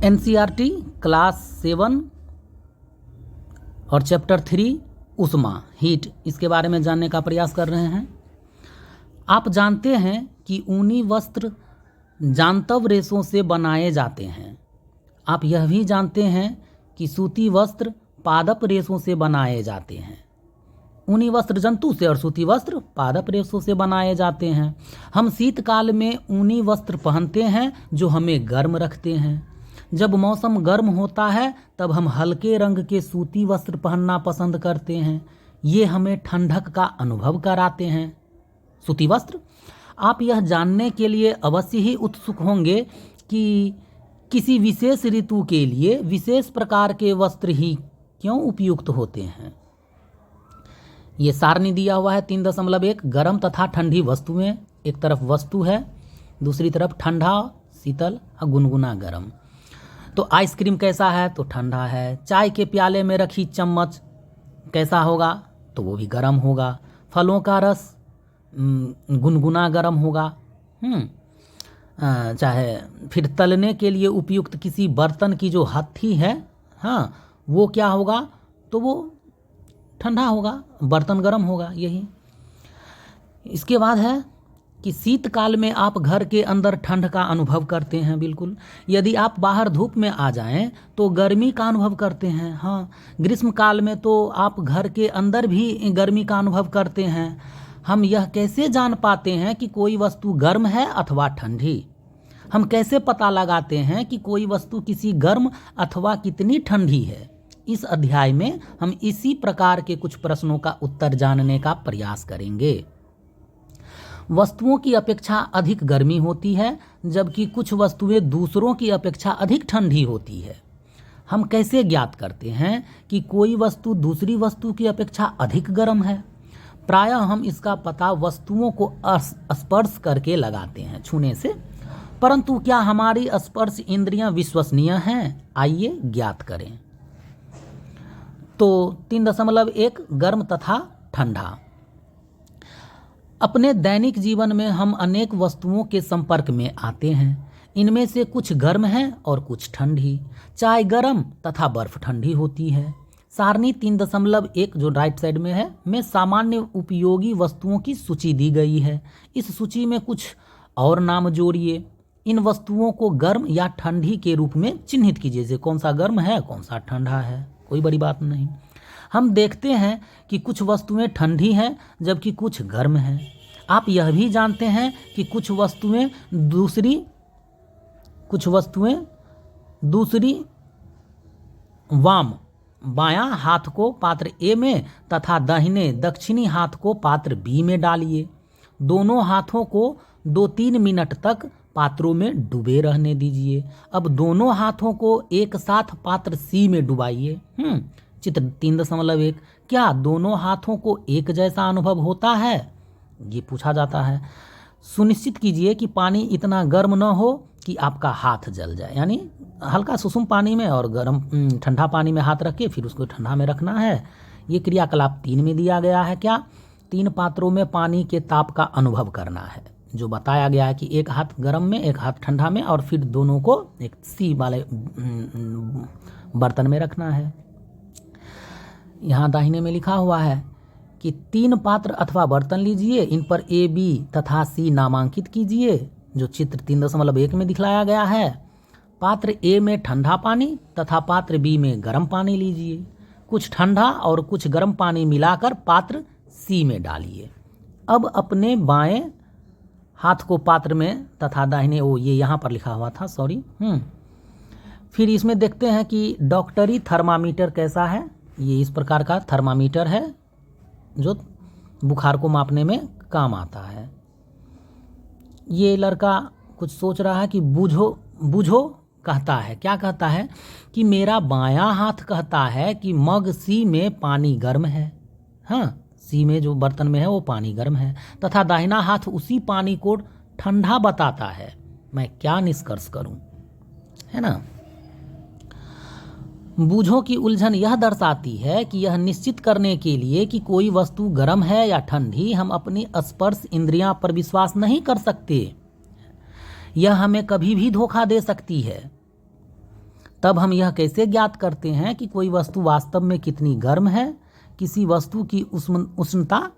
NCERT class 7 और chapter 3 उष्मा heat, इसके बारे में जानने का प्रयास कर रहे हैं। आप जानते हैं कि ऊनी वस्त्र जांतव रेशों से बनाए जाते हैं। आप यह भी जानते हैं कि सूती वस्त्र पादप रेशों से बनाए जाते हैं। ऊनी वस्त्र जंतु से और सूती वस्त्र पादप रेशों से बनाए जाते हैं। हम शीतकाल में ऊनी वस्त्र पहनते हैं जो हमें गर्म रखते हैं। जब मौसम गर्म होता है तब हम हल्के रंग के सूती वस्त्र पहनना पसंद करते हैं। ये हमें ठंडक का अनुभव कराते हैं। सूती वस्त्र, आप यह जानने के लिए अवश्य ही उत्सुक होंगे कि किसी विशेष ऋतु के लिए विशेष प्रकार के वस्त्र ही क्यों उपयुक्त होते हैं। ये सारणी दिया हुआ है 3.1 गर्म तथा ठंडी वस्तुएं। एक तरफ वस्तु है, दूसरी तरफ ठंडा, शीतल और गुनगुना गर्म। तो आइसक्रीम कैसा है तो ठंडा है। चाय के प्याले में रखी चम्मच कैसा होगा तो वो भी गर्म होगा। फलों का रस गुनगुना गर्म होगा। चाहे फिर तलने के लिए उपयुक्त किसी बर्तन की जो हथी है, हाँ, वो क्या होगा तो वो ठंडा होगा, बर्तन गर्म होगा। यही इसके बाद है कि शीतकाल में आप घर के अंदर ठंड का अनुभव करते हैं। बिल्कुल, यदि आप बाहर धूप में आ जाएं तो गर्मी का अनुभव करते हैं। हाँ, ग्रीष्मकाल में तो आप घर के अंदर भी गर्मी का अनुभव करते हैं। हम यह कैसे जान पाते हैं कि कोई वस्तु गर्म है अथवा ठंडी? हम कैसे पता लगाते हैं कि कोई वस्तु किसी गर्म अथवा कितनी ठंडी है? इस अध्याय में हम इसी प्रकार के कुछ प्रश्नों का उत्तर जानने का प्रयास करेंगे। वस्तुओं की अपेक्षा अधिक गर्मी होती है जबकि कुछ वस्तुएं दूसरों की अपेक्षा अधिक ठंडी होती है। हम कैसे ज्ञात करते हैं कि कोई वस्तु दूसरी वस्तु की अपेक्षा अधिक गर्म है? प्रायः हम इसका पता वस्तुओं को स्पर्श करके लगाते हैं, छूने से। परंतु क्या हमारी स्पर्श इंद्रियां विश्वसनीय हैं? आइए ज्ञात करें। तो 3.1 गर्म तथा ठंडा। अपने दैनिक जीवन में हम अनेक वस्तुओं के संपर्क में आते हैं। इनमें से कुछ गर्म हैं और कुछ ठंडी। चाय गर्म तथा बर्फ ठंडी होती है। सारणी 3.1 जो राइट साइड में है में सामान्य उपयोगी वस्तुओं की सूची दी गई है। इस सूची में कुछ और नाम जोड़िए। इन वस्तुओं को गर्म या ठंडी के रूप में चिन्हित कीजिए, जैसे कौन सा गर्म है कौन सा ठंडा है, कोई बड़ी बात नहीं। हम देखते हैं कि कुछ वस्तुएं ठंडी हैं जबकि कुछ गर्म हैं। आप यह भी जानते हैं कि कुछ वस्तुएं दूसरी बायां हाथ को पात्र ए में तथा दाहिने दक्षिणी हाथ को पात्र बी में डालिए। दोनों हाथों को 2-3 मिनट तक पात्रों में डूबे रहने दीजिए। अब दोनों हाथों को एक साथ पात्र सी में डुबाइए। चित्र 3.1 क्या दोनों हाथों को एक जैसा अनुभव होता है? ये पूछा जाता है। सुनिश्चित कीजिए कि पानी इतना गर्म न हो कि आपका हाथ जल जाए, यानी हल्का सुसुम पानी में और गर्म ठंडा पानी में हाथ रख के फिर उसको ठंडा में रखना है। ये क्रियाकलाप 3 में दिया गया है। क्या? 3 पात्रों में पानी के ताप का अनुभव करना है, जो बताया गया है कि एक हाथ गर्म में एक हाथ ठंडा में और फिर दोनों को एक सी वाले बर्तन में रखना है। यहाँ दाहिने में लिखा हुआ है कि 3 पात्र अथवा बर्तन लीजिए, इन पर ए, बी तथा सी नामांकित कीजिए, जो चित्र 3.1 में दिखलाया गया है। पात्र ए में ठंडा पानी तथा पात्र बी में गर्म पानी लीजिए। कुछ ठंडा और कुछ गर्म पानी मिलाकर पात्र सी में डालिए। अब अपने बाएं हाथ को पात्र में तथा दाहिने ये यहाँ पर लिखा हुआ था, सॉरी। फिर इसमें देखते हैं कि डॉक्टरी थर्मामीटर कैसा है। ये इस प्रकार का थर्मामीटर है जो बुखार को मापने में काम आता है। ये लड़का कुछ सोच रहा है कि बूझो कहता है। क्या कहता है कि मेरा बायां हाथ कहता है कि मग सी में पानी गर्म है। हाँ, सी में जो बर्तन में है वो पानी गर्म है, तथा दाहिना हाथ उसी पानी को ठंडा बताता है। मैं क्या निष्कर्ष करूं? है ना। बूझों की उलझन यह दर्शाती है कि यह निश्चित करने के लिए कि कोई वस्तु गर्म है या ठंडी हम अपनी स्पर्श इंद्रियां पर विश्वास नहीं कर सकते। यह हमें कभी भी धोखा दे सकती है। तब हम यह कैसे ज्ञात करते हैं कि कोई वस्तु वास्तव में कितनी गर्म है? किसी वस्तु की उष्णता,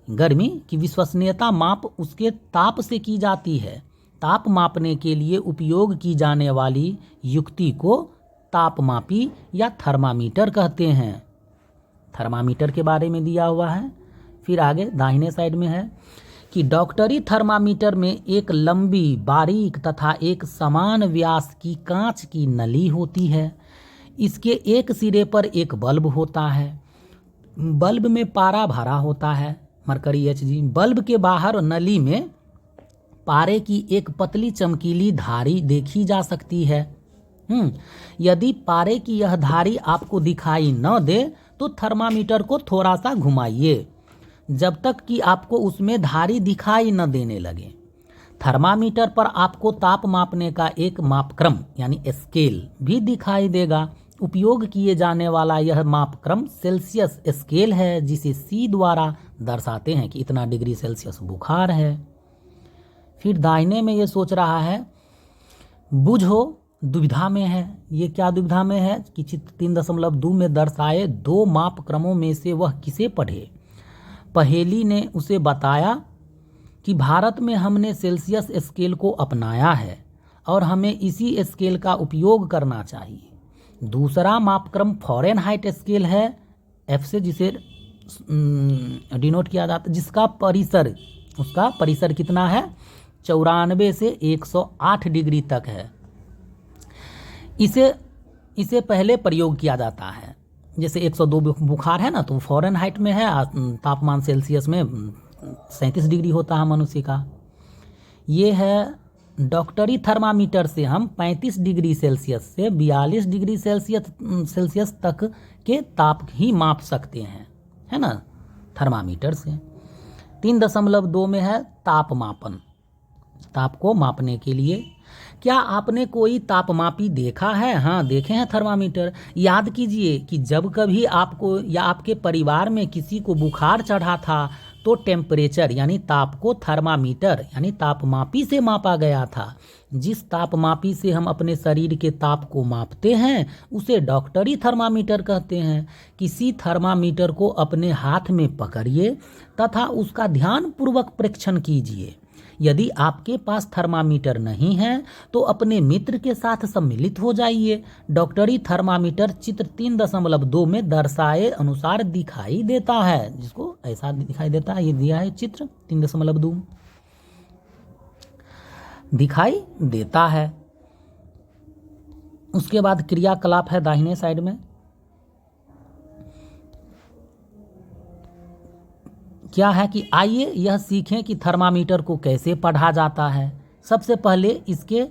गर्मी की विश्वसनीयता माप उसके ताप से की जाती है। ताप मापने के लिए उपयोग की जाने वाली युक्ति को तापमापी या थर्मामीटर कहते हैं। थर्मामीटर के बारे में दिया हुआ है। फिर आगे दाहिने साइड में है कि डॉक्टरी थर्मामीटर में एक लंबी, बारीक तथा एक समान व्यास की कांच की नली होती है। इसके एक सिरे पर एक बल्ब होता है। बल्ब में पारा भरा होता है, मरकरी Hg। बल्ब के बाहर नली में पारे की एक पतली चमकीली धारी देखी जा सकती है। यदि पारे की यह धारी आपको दिखाई न दे तो थर्मामीटर को थोड़ा सा घुमाइए जब तक कि आपको उसमें धारी दिखाई न देने लगे। थर्मामीटर पर आपको ताप मापने का एक मापक्रम यानी स्केल भी दिखाई देगा। उपयोग किए जाने वाला यह मापक्रम सेल्सियस स्केल है, जिसे C द्वारा दर्शाते हैं कि इतना डिग्री सेल्सियस बुखार है। फिर दाहिने में ये सोच रहा है बुझो दुविधा में है। ये क्या दुविधा में है कि चित्र 3.2 में दर्शाए दो मापक्रमों में से वह किसे पढ़े। पहेली ने उसे बताया कि भारत में हमने सेल्सियस स्केल को अपनाया है और हमें इसी स्केल का उपयोग करना चाहिए। दूसरा मापक्रम फ़ारेनहाइट स्केल है, F से जिसे डिनोट किया जाता है, जिसका परिसर कितना है? 94 से 108 डिग्री तक है। इसे पहले प्रयोग किया जाता है। जैसे 102 बुखार है ना, तो फ़ारेनहाइट में है, तापमान सेल्सियस में 37 डिग्री होता है मनुष्य का। ये है डॉक्टरी थर्मामीटर से हम 35 डिग्री सेल्सियस से 42 डिग्री सेल्सियस तक के ताप ही माप सकते हैं, है ना, थर्मामीटर से। 3.2 में है तापमापन, ताप को मापने के लिए। क्या आपने कोई तापमापी देखा है? हाँ, देखे हैं थर्मामीटर। याद कीजिए कि जब कभी आपको या आपके परिवार में किसी को बुखार चढ़ा था तो टेम्परेचर यानी ताप को थर्मामीटर यानी तापमापी से मापा गया था। जिस तापमापी से हम अपने शरीर के ताप को मापते हैं उसे डॉक्टरी थर्मामीटर कहते हैं। किसी थर्मामीटर को अपने हाथ में पकड़िए तथा उसका ध्यानपूर्वक परीक्षण कीजिए। यदि आपके पास थर्मामीटर नहीं है तो अपने मित्र के साथ सम्मिलित हो जाइए। डॉक्टरी थर्मामीटर चित्र 3.2 में दर्शाए अनुसार दिखाई देता है। जिसको ऐसा दिखाई देता है, ये दिया है चित्र 3.2 दिखाई देता है। उसके बाद क्रियाकलाप है दाहिने साइड में। क्या है कि आइए यह सीखें कि थर्मामीटर को कैसे पढ़ा जाता है। सबसे पहले इसके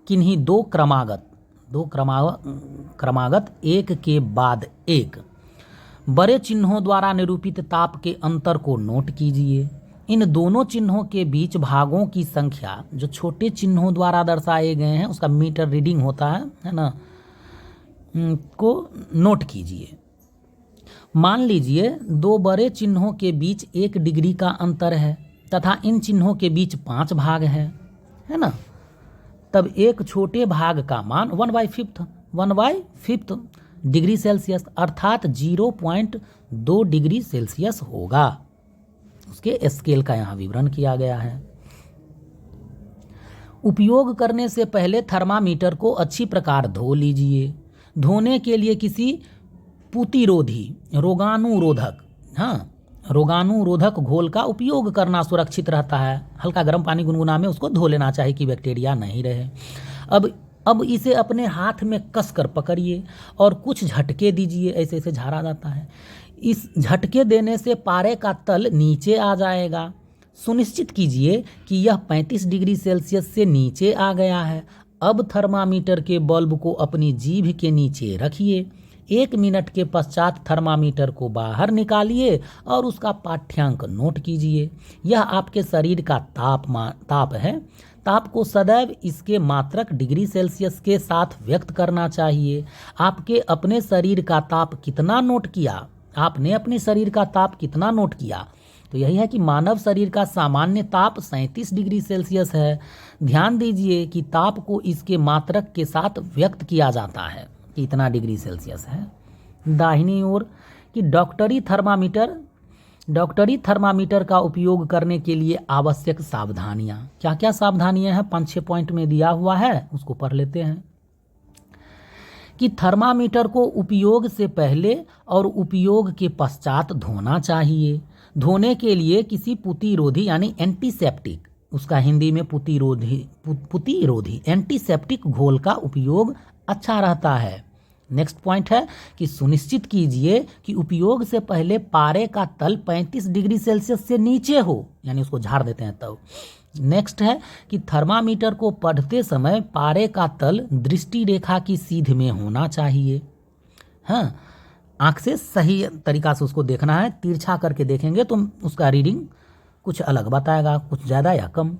किन्हीं दो क्रमागत एक के बाद एक बड़े चिन्हों द्वारा निरूपित ताप के अंतर को नोट कीजिए। इन दोनों चिन्हों के बीच भागों की संख्या जो छोटे चिन्हों द्वारा दर्शाए गए हैं उसका मीटर रीडिंग होता है ना, को नोट कीजिए। मान लीजिए दो बड़े चिन्हों के बीच 1 डिग्री का अंतर है तथा इन चिन्हों के बीच 5 भाग है ना। तब एक छोटे भाग का मान 1/5 डिग्री सेल्सियस अर्थात 0.2 डिग्री सेल्सियस होगा। उसके स्केल का यहाँ विवरण किया गया है। उपयोग करने से पहले थर्मामीटर को अच्छी प्रकार धो लीजिए। धोने के लिए किसी पुतिरोधी रोगाणुरोधक घोल का उपयोग करना सुरक्षित रहता है। हल्का गर्म पानी गुनगुना में उसको धो लेना चाहिए कि बैक्टीरिया नहीं रहे। अब इसे अपने हाथ में कसकर पकड़िए और कुछ झटके दीजिए। ऐसे ऐसे झाड़ा जाता है। इस झटके देने से पारे का तल नीचे आ जाएगा। सुनिश्चित कीजिए कि यह 35 डिग्री सेल्सियस से नीचे आ गया है। अब थर्मामीटर के बल्ब को अपनी जीभ के नीचे रखिए। 1 मिनट के पश्चात थर्मामीटर को बाहर निकालिए और उसका पाठ्यांक नोट कीजिए। यह आपके शरीर का ताप है। ताप को सदैव इसके मात्रक डिग्री सेल्सियस के साथ व्यक्त करना चाहिए। आपने अपने शरीर का ताप कितना नोट किया? तो यही है कि मानव शरीर का सामान्य ताप 37 डिग्री सेल्सियस है। ध्यान दीजिए कि ताप को इसके मात्रक के साथ व्यक्त किया जाता है कि इतना डिग्री सेल्सियस है। दाहिनी ओर कि डॉक्टरी थर्मामीटर का उपयोग करने के लिए आवश्यक सावधानियां। क्या क्या सावधानियां हैं 5-6 पॉइंट में दिया हुआ है, उसको पढ़ लेते हैं। कि थर्मामीटर को उपयोग से पहले और उपयोग के पश्चात धोना चाहिए। धोने के लिए किसी पुतिरोधी यानी एंटीसेप्टिक, उसका हिंदी में पुतिरोधी एंटीसेप्टिक घोल का उपयोग अच्छा रहता है। नेक्स्ट पॉइंट है कि सुनिश्चित कीजिए कि उपयोग से पहले पारे का तल 35 डिग्री सेल्सियस से नीचे हो, यानी उसको झाड़ देते हैं तब। नेक्स्ट है कि थर्मामीटर को पढ़ते समय पारे का तल दृष्टि रेखा की सीध में होना चाहिए। हाँ, आँख से सही तरीका से उसको देखना है, तिरछा करके देखेंगे तो उसका रीडिंग कुछ अलग बताएगा, कुछ ज़्यादा या कम।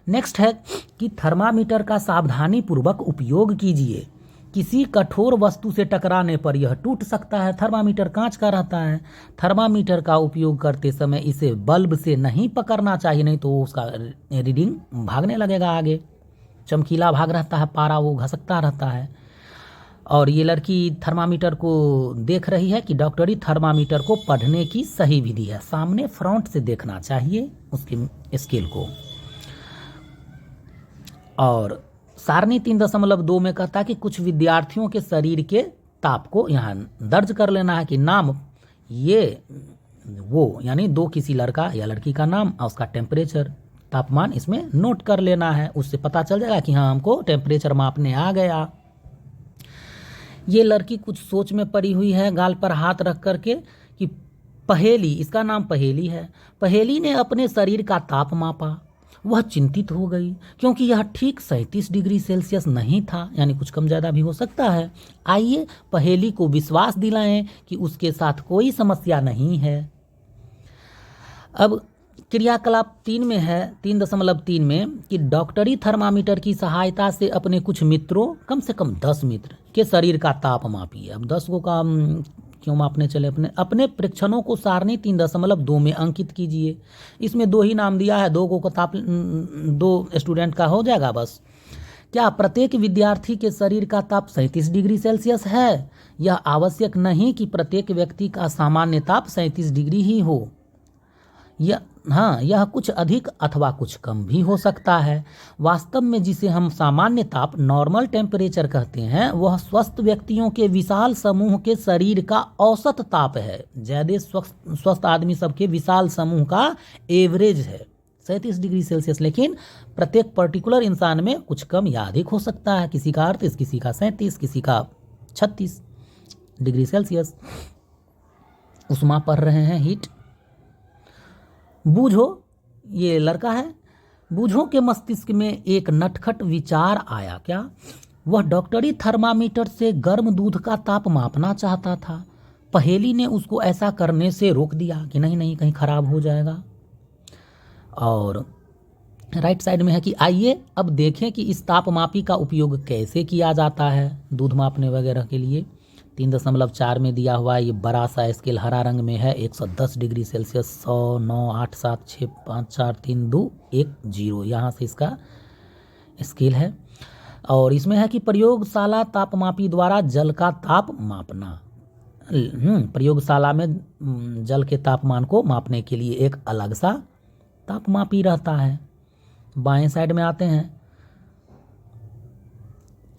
नेक्स्ट है कि थर्मामीटर का सावधानी पूर्वक उपयोग कीजिए। किसी कठोर वस्तु से टकराने पर यह टूट सकता है। थर्मामीटर कांच का रहता है। थर्मामीटर का उपयोग करते समय इसे बल्ब से नहीं पकड़ना चाहिए, नहीं तो उसका रीडिंग भागने लगेगा आगे। चमकीला भाग रहता है, पारा वो घसकता रहता है। और ये लड़की थर्मामीटर को देख रही है कि डॉक्टरी थर्मामीटर को पढ़ने की सही विधि है। सामने फ्रंट से देखना चाहिए उसकी स्केल को। और सारणी 3.2 में कहता है कि कुछ विद्यार्थियों के शरीर के ताप को यहाँ दर्ज कर लेना है कि नाम ये वो, यानी 2 किसी लड़का या लड़की का नाम और उसका टेम्परेचर तापमान इसमें नोट कर लेना है। उससे पता चल जाएगा कि हाँ हमको टेम्परेचर मापने आ गया। ये लड़की कुछ सोच में पड़ी हुई है, गाल पर हाथ रख करके कि पहेली, इसका नाम पहेली है। पहेली ने अपने शरीर का ताप मापा। वह चिंतित हो गई क्योंकि यह ठीक 37 डिग्री सेल्सियस नहीं था, यानी कुछ कम ज़्यादा भी हो सकता है। आइए पहेली को विश्वास दिलाएं कि उसके साथ कोई समस्या नहीं है। अब क्रियाकलाप 3 में है, 3.3 में कि डॉक्टरी थर्मामीटर की सहायता से अपने कुछ मित्रों, कम से कम 10 मित्र के शरीर का ताप मापिए। अब 10 को का क्यों मापने चले, अपने परीक्षणों को सारणी 3.2 में अंकित कीजिए। इसमें 2 ही नाम दिया है, 2 को ताप 2 स्टूडेंट का हो जाएगा बस। क्या प्रत्येक विद्यार्थी के शरीर का ताप 37 डिग्री सेल्सियस है? यह आवश्यक नहीं कि प्रत्येक व्यक्ति का सामान्य ताप 37 डिग्री ही हो। यह कुछ अधिक अथवा कुछ कम भी हो सकता है। वास्तव में जिसे हम सामान्य ताप नॉर्मल टेम्परेचर कहते हैं, वह स्वस्थ व्यक्तियों के विशाल समूह के शरीर का औसत ताप है। ज़्यादा स्वस्थ आदमी सबके विशाल समूह का एवरेज है 37 डिग्री सेल्सियस, लेकिन प्रत्येक पर्टिकुलर इंसान में कुछ कम या अधिक हो सकता है। किसी का 38, किसी का 37, किसी का 36 डिग्री सेल्सियस। उष्मा पढ़ रहे हैं, हीट। बूझो, ये लड़का है। बूझो के मस्तिष्क में एक नटखट विचार आया। क्या? वह डॉक्टरी थर्मामीटर से गर्म दूध का ताप मापना चाहता था। पहेली ने उसको ऐसा करने से रोक दिया कि नहीं कहीं खराब हो जाएगा। और राइट साइड में है कि आइए अब देखें कि इस तापमापी का उपयोग कैसे किया जाता है दूध मापने वगैरह के लिए। 3.4 में दिया हुआ ये बड़ा सा स्केल हरा रंग में है। 110 डिग्री सेल्सियस, 100, 9, 8, 7, 6, 5, 4, 3, 2, 1, 0, यहाँ से इसका स्केल है। और इसमें है कि प्रयोगशाला तापमापी द्वारा जल का ताप मापना। प्रयोगशाला में जल के तापमान को मापने के लिए एक अलग सा तापमापी रहता है। बाएं साइड में आते हैं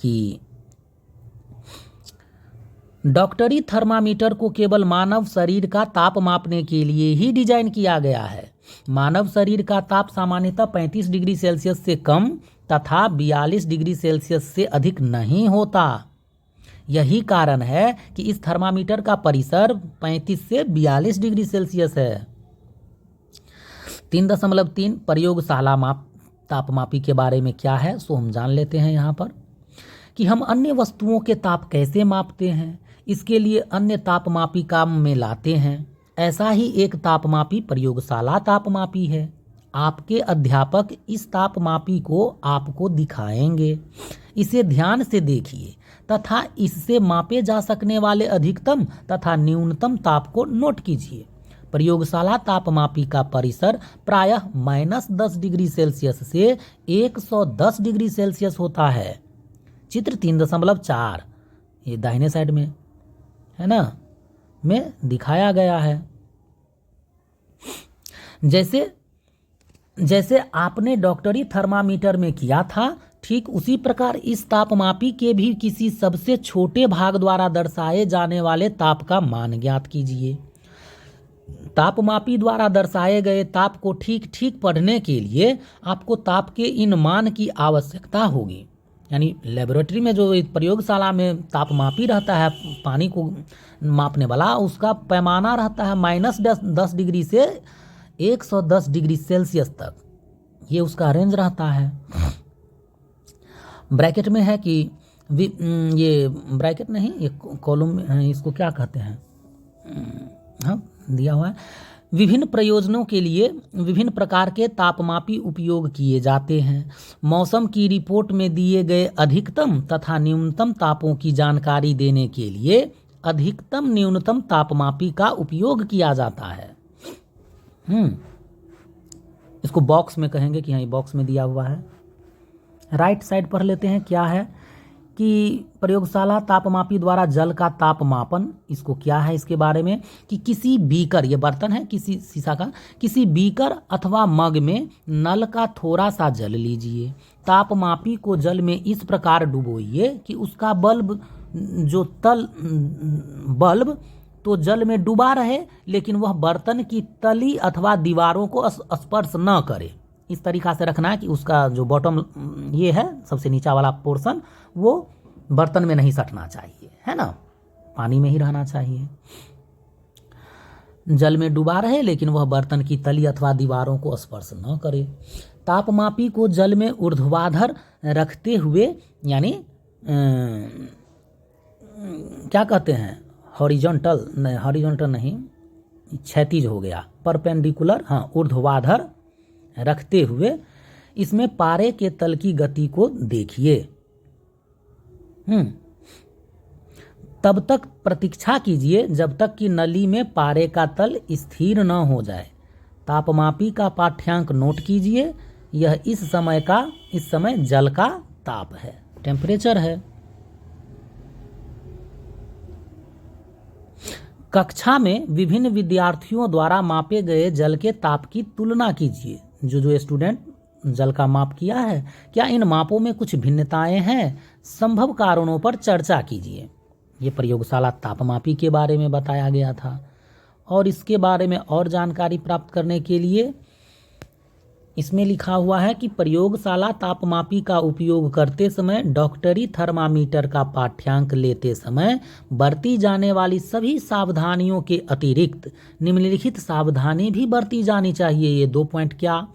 कि डॉक्टरी थर्मामीटर को केवल मानव शरीर का ताप मापने के लिए ही डिजाइन किया गया है। मानव शरीर का ताप सामान्यतः 35 डिग्री सेल्सियस से कम तथा 42 डिग्री सेल्सियस से अधिक नहीं होता। यही कारण है कि इस थर्मामीटर का परिसर 35 से 42 डिग्री सेल्सियस है। 3.3 प्रयोगशाला तापमापी के बारे में क्या है सो हम जान लेते हैं यहाँ पर कि हम अन्य वस्तुओं के ताप कैसे मापते हैं। इसके लिए अन्य तापमापी काम में लाते हैं। ऐसा ही एक तापमापी प्रयोगशाला तापमापी है। आपके अध्यापक इस तापमापी को आपको दिखाएंगे। इसे ध्यान से देखिए तथा इससे मापे जा सकने वाले अधिकतम तथा न्यूनतम ताप को नोट कीजिए। प्रयोगशाला तापमापी का परिसर प्रायः -10 डिग्री सेल्सियस से 110 डिग्री सेल्सियस होता है। चित्र 3.4 ये दाहिने साइड में है ना, में दिखाया गया है। जैसे आपने डॉक्टरी थर्मामीटर में किया था, ठीक उसी प्रकार इस तापमापी के भी किसी सबसे छोटे भाग द्वारा दर्शाए जाने वाले ताप का मान ज्ञात कीजिए। तापमापी द्वारा दर्शाए गए ताप को ठीक ठीक पढ़ने के लिए आपको ताप के इन मान की आवश्यकता होगी। यानी लेबोरेटरी में जो प्रयोगशाला में तापमापी रहता है, पानी को मापने वाला, उसका पैमाना रहता है -10 डिग्री से 110 डिग्री सेल्सियस तक, ये उसका रेंज रहता है। ब्रैकेट में है कि ये ब्रैकेट नहीं, ये कॉलम, इसको क्या कहते हैं, हाँ दिया हुआ है। विभिन्न प्रयोजनों के लिए विभिन्न प्रकार के तापमापी उपयोग किए जाते हैं। मौसम की रिपोर्ट में दिए गए अधिकतम तथा न्यूनतम तापों की जानकारी देने के लिए अधिकतम न्यूनतम तापमापी का उपयोग किया जाता है। इसको बॉक्स में कहेंगे कि हाँ ये बॉक्स में दिया हुआ है। राइट साइड पढ़ लेते हैं क्या है कि प्रयोगशाला तापमापी द्वारा जल का तापमापन, इसको क्या है इसके बारे में कि किसी बीकर, ये बर्तन है किसी शीशा का, किसी बीकर अथवा मग में नल का थोड़ा सा जल लीजिए। तापमापी को जल में इस प्रकार डुबोइए कि उसका बल्ब तो जल में डूबा रहे, लेकिन वह बर्तन की तली अथवा दीवारों को स्पर्श न करे। इस तरीक़ा से रखना है कि उसका जो बॉटम ये है सबसे नीचा वाला पोर्शन, वो बर्तन में नहीं सटना चाहिए, है ना, पानी में ही रहना चाहिए। जल में डूबा रहे लेकिन वह बर्तन की तली अथवा दीवारों को स्पर्श न करे। तापमापी को जल में ऊर्ध्वाधर रखते हुए, यानी क्या कहते हैं, हॉरिजॉन्टल नहीं, क्षैतिज हो गया, परपेंडिकुलर, हाँ ऊर्ध्वाधर रखते हुए इसमें पारे के तल की गति को देखिए। तब तक प्रतीक्षा कीजिए जब तक कि नली में पारे का तल स्थिर न हो जाए। तापमापी का पाठ्यांक नोट कीजिए। यह इस समय जल का ताप है, टेम्परेचर है। कक्षा में विभिन्न विद्यार्थियों द्वारा मापे गए जल के ताप की तुलना कीजिए। जो स्टूडेंट जल का माप किया है, क्या इन मापों में कुछ भिन्नताएं हैं? संभव कारणों पर चर्चा कीजिए। ये प्रयोगशाला तापमापी के बारे में बताया गया था। और इसके बारे में और जानकारी प्राप्त करने के लिए इसमें लिखा हुआ है कि प्रयोगशाला तापमापी का उपयोग करते समय डॉक्टरी थर्मामीटर का पाठ्यांक लेते समय बरती जाने वाली सभी सावधानियों के अतिरिक्त निम्नलिखित सावधानी भी बरती जानी चाहिए। ये 2 पॉइंट क्या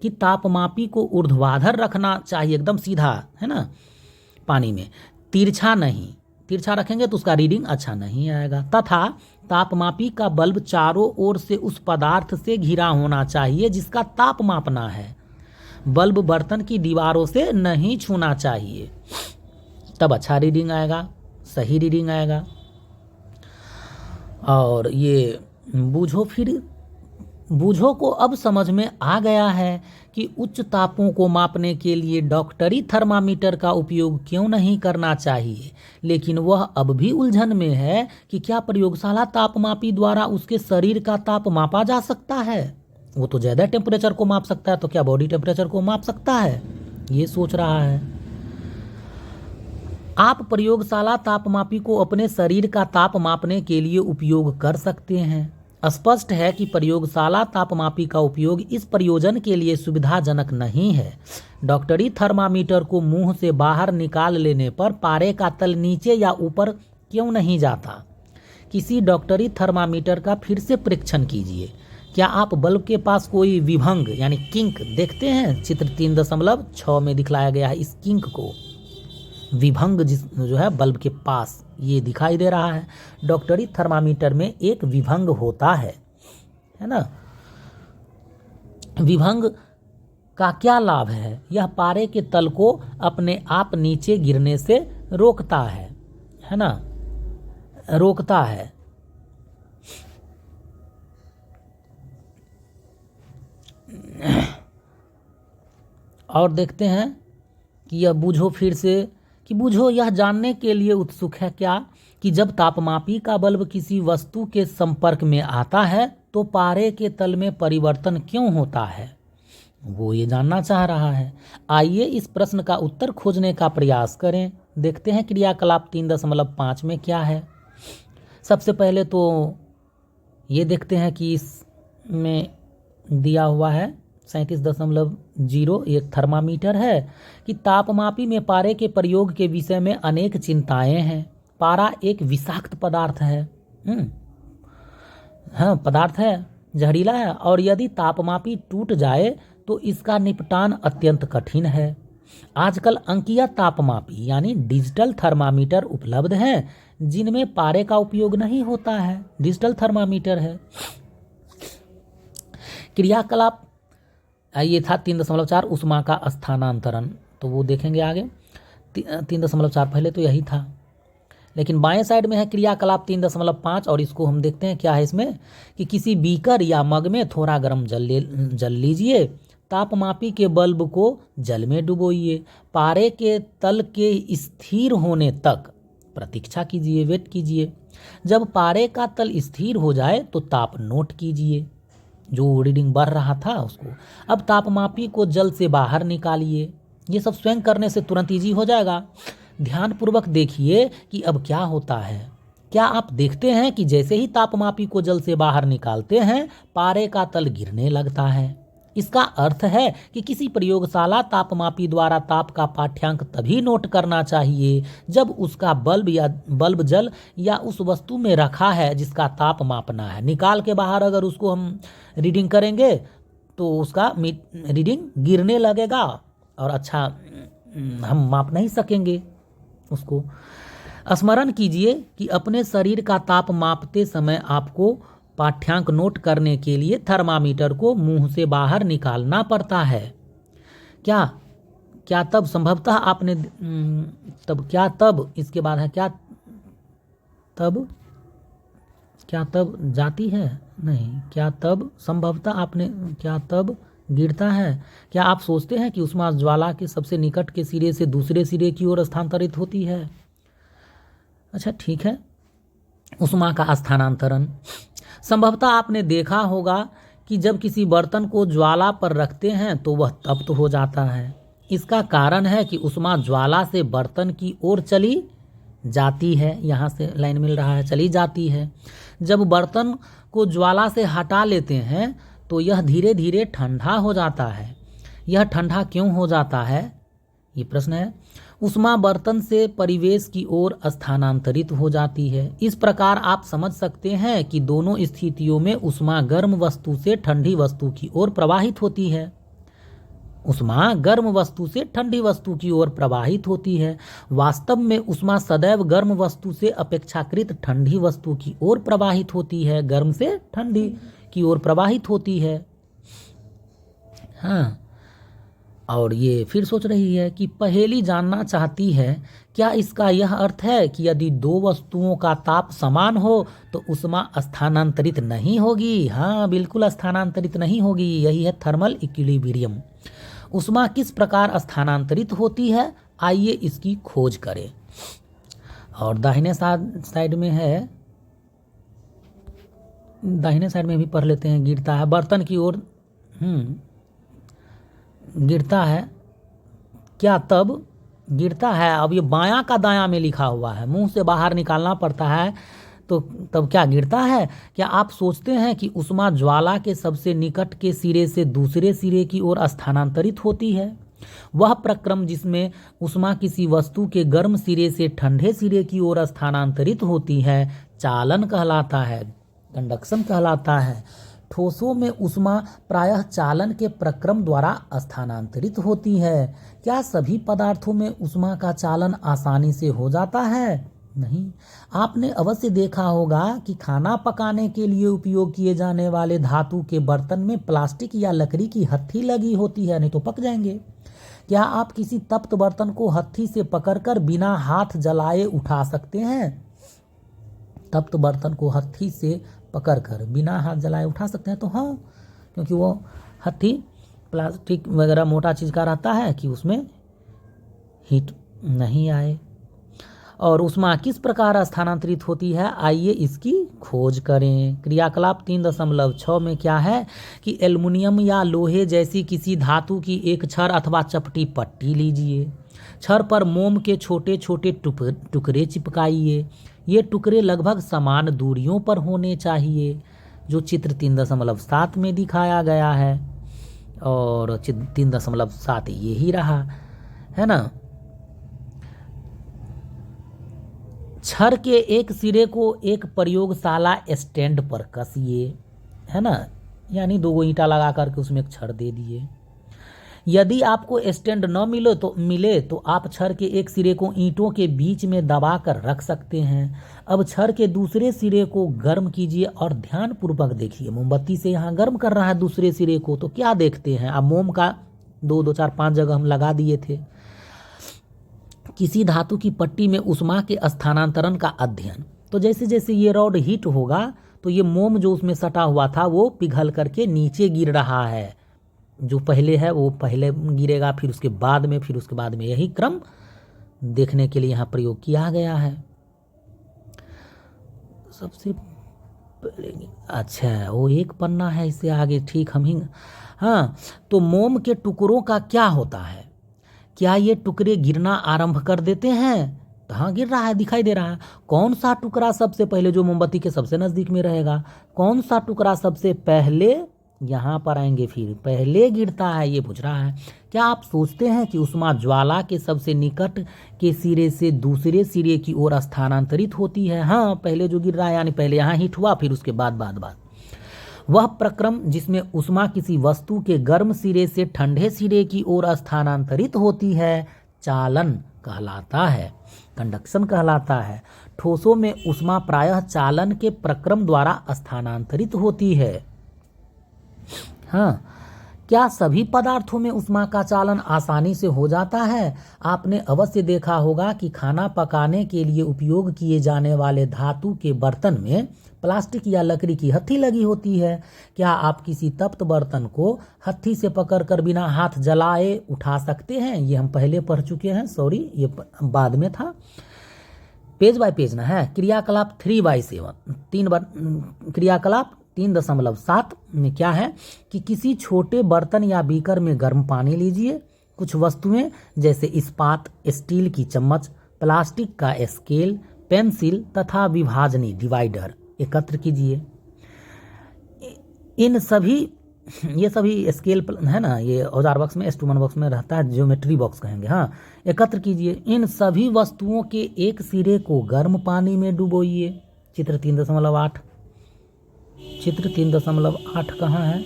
कि तापमापी को ऊर्ध्वाधर रखना चाहिए, एकदम सीधा, है ना, पानी में, तिरछा नहीं, तिरछा रखेंगे तो उसका रीडिंग अच्छा नहीं आएगा। तथा तापमापी का बल्ब चारों ओर से उस पदार्थ से घिरा होना चाहिए जिसका ताप मापना है। बल्ब बर्तन की दीवारों से नहीं छूना चाहिए, तब अच्छा रीडिंग आएगा, सही रीडिंग आएगा। और ये बूझो को अब समझ में आ गया है कि उच्च तापों को मापने के लिए डॉक्टरी थर्मामीटर का उपयोग क्यों नहीं करना चाहिए, लेकिन वह अब भी उलझन में है कि क्या प्रयोगशाला तापमापी द्वारा उसके शरीर का ताप मापा जा सकता है। वो तो ज़्यादा टेम्परेचर को माप सकता है, तो क्या बॉडी टेम्परेचर को माप सकता है, ये सोच रहा है। आप प्रयोगशाला तापमापी को अपने शरीर का ताप मापने के लिए उपयोग कर सकते हैं। स्पष्ट है कि प्रयोगशाला तापमापी का उपयोग इस प्रयोजन के लिए सुविधाजनक नहीं है। डॉक्टरी थर्मामीटर को मुंह से बाहर निकाल लेने पर पारे का तल नीचे या ऊपर क्यों नहीं जाता? किसी डॉक्टरी थर्मामीटर का फिर से परीक्षण कीजिए। क्या आप बल्ब के पास कोई विभंग यानी किंक देखते हैं? चित्र 3.6 में दिखलाया गया है इस किंक को। विभंग जो है बल्ब के पास ये दिखाई दे रहा है। डॉक्टरी थर्मामीटर में एक विभंग होता है ना। विभंग का क्या लाभ है? यह पारे के तल को अपने आप नीचे गिरने से रोकता है ना, रोकता है। और देखते हैं कि यह बूझो फिर से कि बूझो यह जानने के लिए उत्सुक है क्या कि जब तापमापी का बल्ब किसी वस्तु के संपर्क में आता है तो पारे के तल में परिवर्तन क्यों होता है। वो ये जानना चाह रहा है। आइए इस प्रश्न का उत्तर खोजने का प्रयास करें। देखते हैं क्रियाकलाप 3.5 में क्या है। सबसे पहले तो ये देखते हैं कि इसमें दिया हुआ है 37.0 एक थर्मामीटर है कि तापमापी में पारे के प्रयोग के विषय में अनेक चिंताएं हैं। पारा एक विषाक्त पदार्थ है। हाँ, पदार्थ है, जहरीला है, और यदि तापमापी टूट जाए तो इसका निपटान अत्यंत कठिन है। आजकल अंकीय तापमापी यानी डिजिटल थर्मामीटर उपलब्ध हैं जिनमें पारे का उपयोग नहीं होता है। डिजिटल थर्मामीटर है। क्रियाकलाप ये था 3.4 ऊष्मा का स्थानांतरण, तो वो देखेंगे आगे। 3.4 पहले तो यही था, लेकिन बाएं साइड में है क्रियाकलाप 3.5 और इसको हम देखते हैं क्या है इसमें कि किसी बीकर या मग में थोड़ा गर्म जल लीजिए, तापमापी के बल्ब को जल में डुबोइए, पारे के तल के स्थिर होने तक प्रतीक्षा कीजिए, वेट कीजिए। जब पारे का तल स्थिर हो जाए तो ताप नोट कीजिए, जो रीडिंग बढ़ रहा था उसको। अब तापमापी को जल से बाहर निकालिए। ये सब स्वयं करने से तुरंत ईजी हो जाएगा। ध्यानपूर्वक देखिए कि अब क्या होता है। क्या आप देखते हैं कि जैसे ही तापमापी को जल से बाहर निकालते हैं पारे का तल गिरने लगता है। इसका अर्थ है कि किसी प्रयोगशाला तापमापी द्वारा ताप का पाठ्यांक तभी नोट करना चाहिए जब उसका बल्ब जल या उस वस्तु में रखा है जिसका ताप मापना है। निकाल के बाहर अगर उसको हम रीडिंग करेंगे तो उसका रीडिंग गिरने लगेगा और अच्छा हम माप नहीं सकेंगे उसको। स्मरण कीजिए कि अपने शरीर का ताप मापते समय आपको पाठ्यांक नोट करने के लिए थर्मामीटर को मुंह से बाहर निकालना पड़ता है। क्या तब संभवतः आपने तब इसके बाद है क्या तब जाती है नहीं, क्या तब संभवतः आपने क्या तब गिरता है। क्या आप सोचते हैं कि ऊष्मा ज्वाला के सबसे निकट के सिरे से दूसरे सिरे की ओर स्थानांतरित होती है। अच्छा ठीक है। ऊष्मा का स्थानांतरण। संभवतः आपने देखा होगा कि जब किसी बर्तन को ज्वाला पर रखते हैं तो वह तप्त हो जाता है। इसका कारण है कि ऊष्मा ज्वाला से बर्तन की ओर चली जाती है। यहाँ से लाइन मिल रहा है, चली जाती है। जब बर्तन को ज्वाला से हटा लेते हैं तो यह धीरे धीरे ठंडा हो जाता है। यह ठंडा क्यों हो जाता है, ये प्रश्न है। ऊष्मा बर्तन से परिवेश की ओर स्थानांतरित हो जाती है। इस प्रकार आप समझ सकते हैं कि दोनों स्थितियों में ऊष्मा गर्म वस्तु से ठंडी वस्तु की ओर प्रवाहित होती है। ऊष्मा गर्म वस्तु से ठंडी वस्तु की ओर प्रवाहित होती है। वास्तव में ऊष्मा सदैव गर्म वस्तु से अपेक्षाकृत ठंडी वस्तु की ओर प्रवाहित होती है। गर्म से ठंडी की ओर प्रवाहित होती है। हाँ, और ये फिर सोच रही है कि पहेली जानना चाहती है क्या इसका यह अर्थ है कि यदि दो वस्तुओं का ताप समान हो तो ऊष्मा स्थानांतरित नहीं होगी। हाँ, बिल्कुल स्थानांतरित नहीं होगी। यही है थर्मल इक्विलिब्रियम। ऊष्मा किस प्रकार स्थानांतरित होती है, आइए इसकी खोज करें। और दाहिने साइड में है, दाहिने साइड में भी पढ़ लेते हैं। गिरता है बर्तन की ओर, गिरता है। क्या तब गिरता है। अब ये बायां का दायां में लिखा हुआ है, मुंह से बाहर निकालना पड़ता है, तो तब क्या गिरता है। क्या आप सोचते हैं कि ऊष्मा ज्वाला के सबसे निकट के सिरे से दूसरे सिरे की ओर स्थानांतरित होती है। वह प्रक्रम जिसमें ऊष्मा किसी वस्तु के गर्म सिरे से ठंडे सिरे की ओर स्थानांतरित होती है चालन कहलाता है, कंडक्शन कहलाता है। ठोसों में ऊष्मा प्रायः चालन के प्रक्रम द्वारा स्थानांतरित होती है। क्या सभी पदार्थों में ऊष्मा का चालन आसानी से हो जाता है? नहीं। आपने अवश्य देखा होगा कि खाना पकाने के लिए उपयोग किए जाने वाले धातु के बर्तन में प्लास्टिक या लकड़ी की हत्थी लगी होती है, नहीं तो पक जाएंगे। क्या आप किसी तप्त बर्तन को हत्थी से पकड़कर बिना हाथ जलाए उठा सकते हैं? तप्त बर्तन को हत्थी से पकड़कर बिना हाथ जलाए उठा सकते हैं, तो हाँ, क्योंकि वो हत्थी प्लास्टिक वगैरह मोटा चीज़ का रहता है कि उसमें हीट नहीं आए। और ऊष्मा किस प्रकार स्थानांतरित होती है, आइए इसकी खोज करें। क्रियाकलाप 3.6 में क्या है कि एल्युमिनियम या लोहे जैसी किसी धातु की एक छड़ अथवा चपटी पट्टी लीजिए। छड़ पर मोम के छोटे छोटे टुकड़े चिपकाइए। ये टुकड़े लगभग समान दूरियों पर होने चाहिए, जो चित्र 3.7 में दिखाया गया है। और चित्र 3.7 ये ही रहा है ना। छड़ के एक सिरे को एक प्रयोगशाला स्टैंड पर कसिए, है ना, यानी 2 ईंटा लगा करके उसमें एक छड़ दे दिए। यदि आपको स्टैंड न मिले तो आप छड़ के एक सिरे को ईंटों के बीच में दबा कर रख सकते हैं। अब छड़ के दूसरे सिरे को गर्म कीजिए और ध्यानपूर्वक देखिए। मोमबत्ती से यहाँ गर्म कर रहा है दूसरे सिरे को, तो क्या देखते हैं। अब मोम का 2, 4, 5 जगह हम लगा दिए थे। किसी धातु की पट्टी में ऊष्मा के स्थानांतरण का अध्ययन। तो जैसे जैसे ये रॉड हीट होगा तो ये मोम जो उसमें सटा हुआ था वो पिघल करके नीचे गिर रहा है। जो पहले है वो पहले गिरेगा, फिर उसके बाद में, यही क्रम देखने के लिए यहाँ प्रयोग किया गया है। सबसे पहले अच्छा वो एक पन्ना है, इससे आगे ठीक हम ही। हाँ, तो मोम के टुकड़ों का क्या होता है, क्या ये टुकड़े गिरना आरंभ कर देते हैं। तो हाँ, गिर रहा है, दिखाई दे रहा है। कौन सा टुकड़ा सबसे पहले, जो मोमबत्ती के सबसे नज़दीक में रहेगा, कौन सा टुकड़ा सबसे पहले, यहाँ पर आएंगे फिर, पहले गिरता है, ये पूछ रहा है। क्या आप सोचते हैं कि ऊष्मा ज्वाला के सबसे निकट के सिरे से दूसरे सिरे की ओर स्थानांतरित होती है। हाँ, पहले जो गिर रहा है, यानी पहले यहाँ हीट हुआ, फिर उसके बाद। वह प्रक्रम जिसमें ऊष्मा किसी वस्तु के गर्म सिरे से ठंडे सिरे की ओर स्थानांतरित होती है, चालन कहलाता है, कंडक्शन कहलाता है। ठोसों में ऊष्मा प्रायः चालन के प्रक्रम द्वारा स्थानांतरित होती है। हाँ, क्या सभी पदार्थों में ऊष्मा का चालन आसानी से हो जाता है। आपने अवश्य देखा होगा कि खाना पकाने के लिए उपयोग किए जाने वाले धातु के बर्तन में प्लास्टिक या लकड़ी की हत्थी लगी होती है। क्या आप किसी तप्त बर्तन को हत्थी से पकड़कर बिना हाथ जलाए उठा सकते हैं। ये हम पहले पढ़ चुके हैं, सॉरी ये बाद में था, पेज बाय पेज ना है। क्रियाकलाप 3/7 क्रियाकलाप 3.7 में क्या है कि किसी छोटे बर्तन या बीकर में गर्म पानी लीजिए। कुछ वस्तुएं जैसे इस्पात, स्टील की चम्मच, प्लास्टिक का स्केल, पेंसिल तथा विभाजनी डिवाइडर एकत्र कीजिए। इन सभी, ये सभी स्केल है ना, ये औजार बॉक्स में, इंस्ट्रूमेंट बॉक्स में रहता है, ज्योमेट्री बॉक्स कहेंगे। हाँ, एकत्र कीजिए। इन सभी वस्तुओं के एक सिरे को गर्म पानी में डुबोइए। चित्र 3.8। चित्र 3.8 कहाँ है,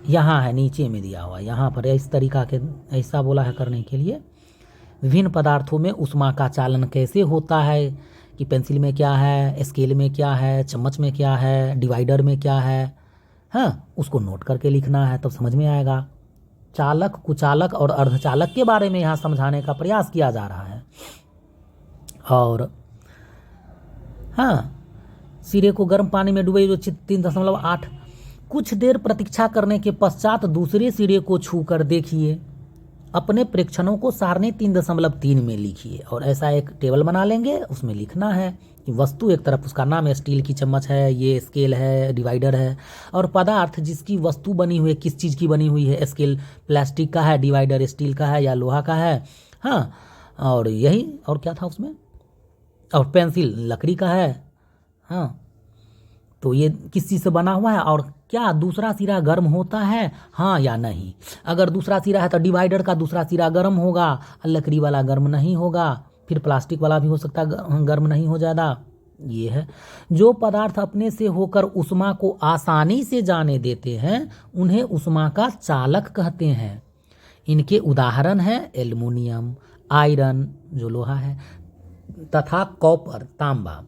यहाँ है, नीचे में दिया हुआ, यहाँ पर इस तरीका के ऐसा बोला है करने के लिए। विभिन्न पदार्थों में ऊष्मा का चालन कैसे होता है कि पेंसिल में क्या है, स्केल में क्या है, चम्मच में क्या है, डिवाइडर में क्या है, हाँ, उसको नोट करके लिखना है, तब समझ में आएगा। चालक, कुचालक और अर्धचालक के बारे में यहाँ समझाने का प्रयास किया जा रहा है। और हाँ, सिरे को गर्म पानी में डुबे, जो 3.8। कुछ देर प्रतीक्षा करने के पश्चात दूसरे सिरे को छू कर देखिए। अपने प्रेक्षणों को सारणी 3.3 में लिखिए और ऐसा एक टेबल बना लेंगे, उसमें लिखना है कि वस्तु एक तरफ उसका नाम है, स्टील की चम्मच है, ये स्केल है, डिवाइडर है, और पदार्थ जिसकी वस्तु बनी हुई है, किस चीज़ की बनी हुई है, स्केल प्लास्टिक का है, डिवाइडर स्टील का है या लोहा का है। हाँ, और यही, और क्या था उसमें, और पेंसिल लकड़ी का है। हाँ, तो ये किस चीज़ से बना हुआ है, और क्या दूसरा सिरा गर्म होता है, हाँ या नहीं। अगर दूसरा सिरा है तो डिवाइडर का दूसरा सिरा गर्म होगा, लकड़ी वाला गर्म नहीं होगा, फिर प्लास्टिक वाला भी हो सकता है गर्म नहीं हो ज़्यादा। ये है, जो पदार्थ अपने से होकर ऊष्मा को आसानी से जाने देते हैं उन्हें ऊष्मा का चालक कहते हैं। इनके उदाहरण हैं एल्युमिनियम, आयरन जो लोहा है, तथा कॉपर तांबा।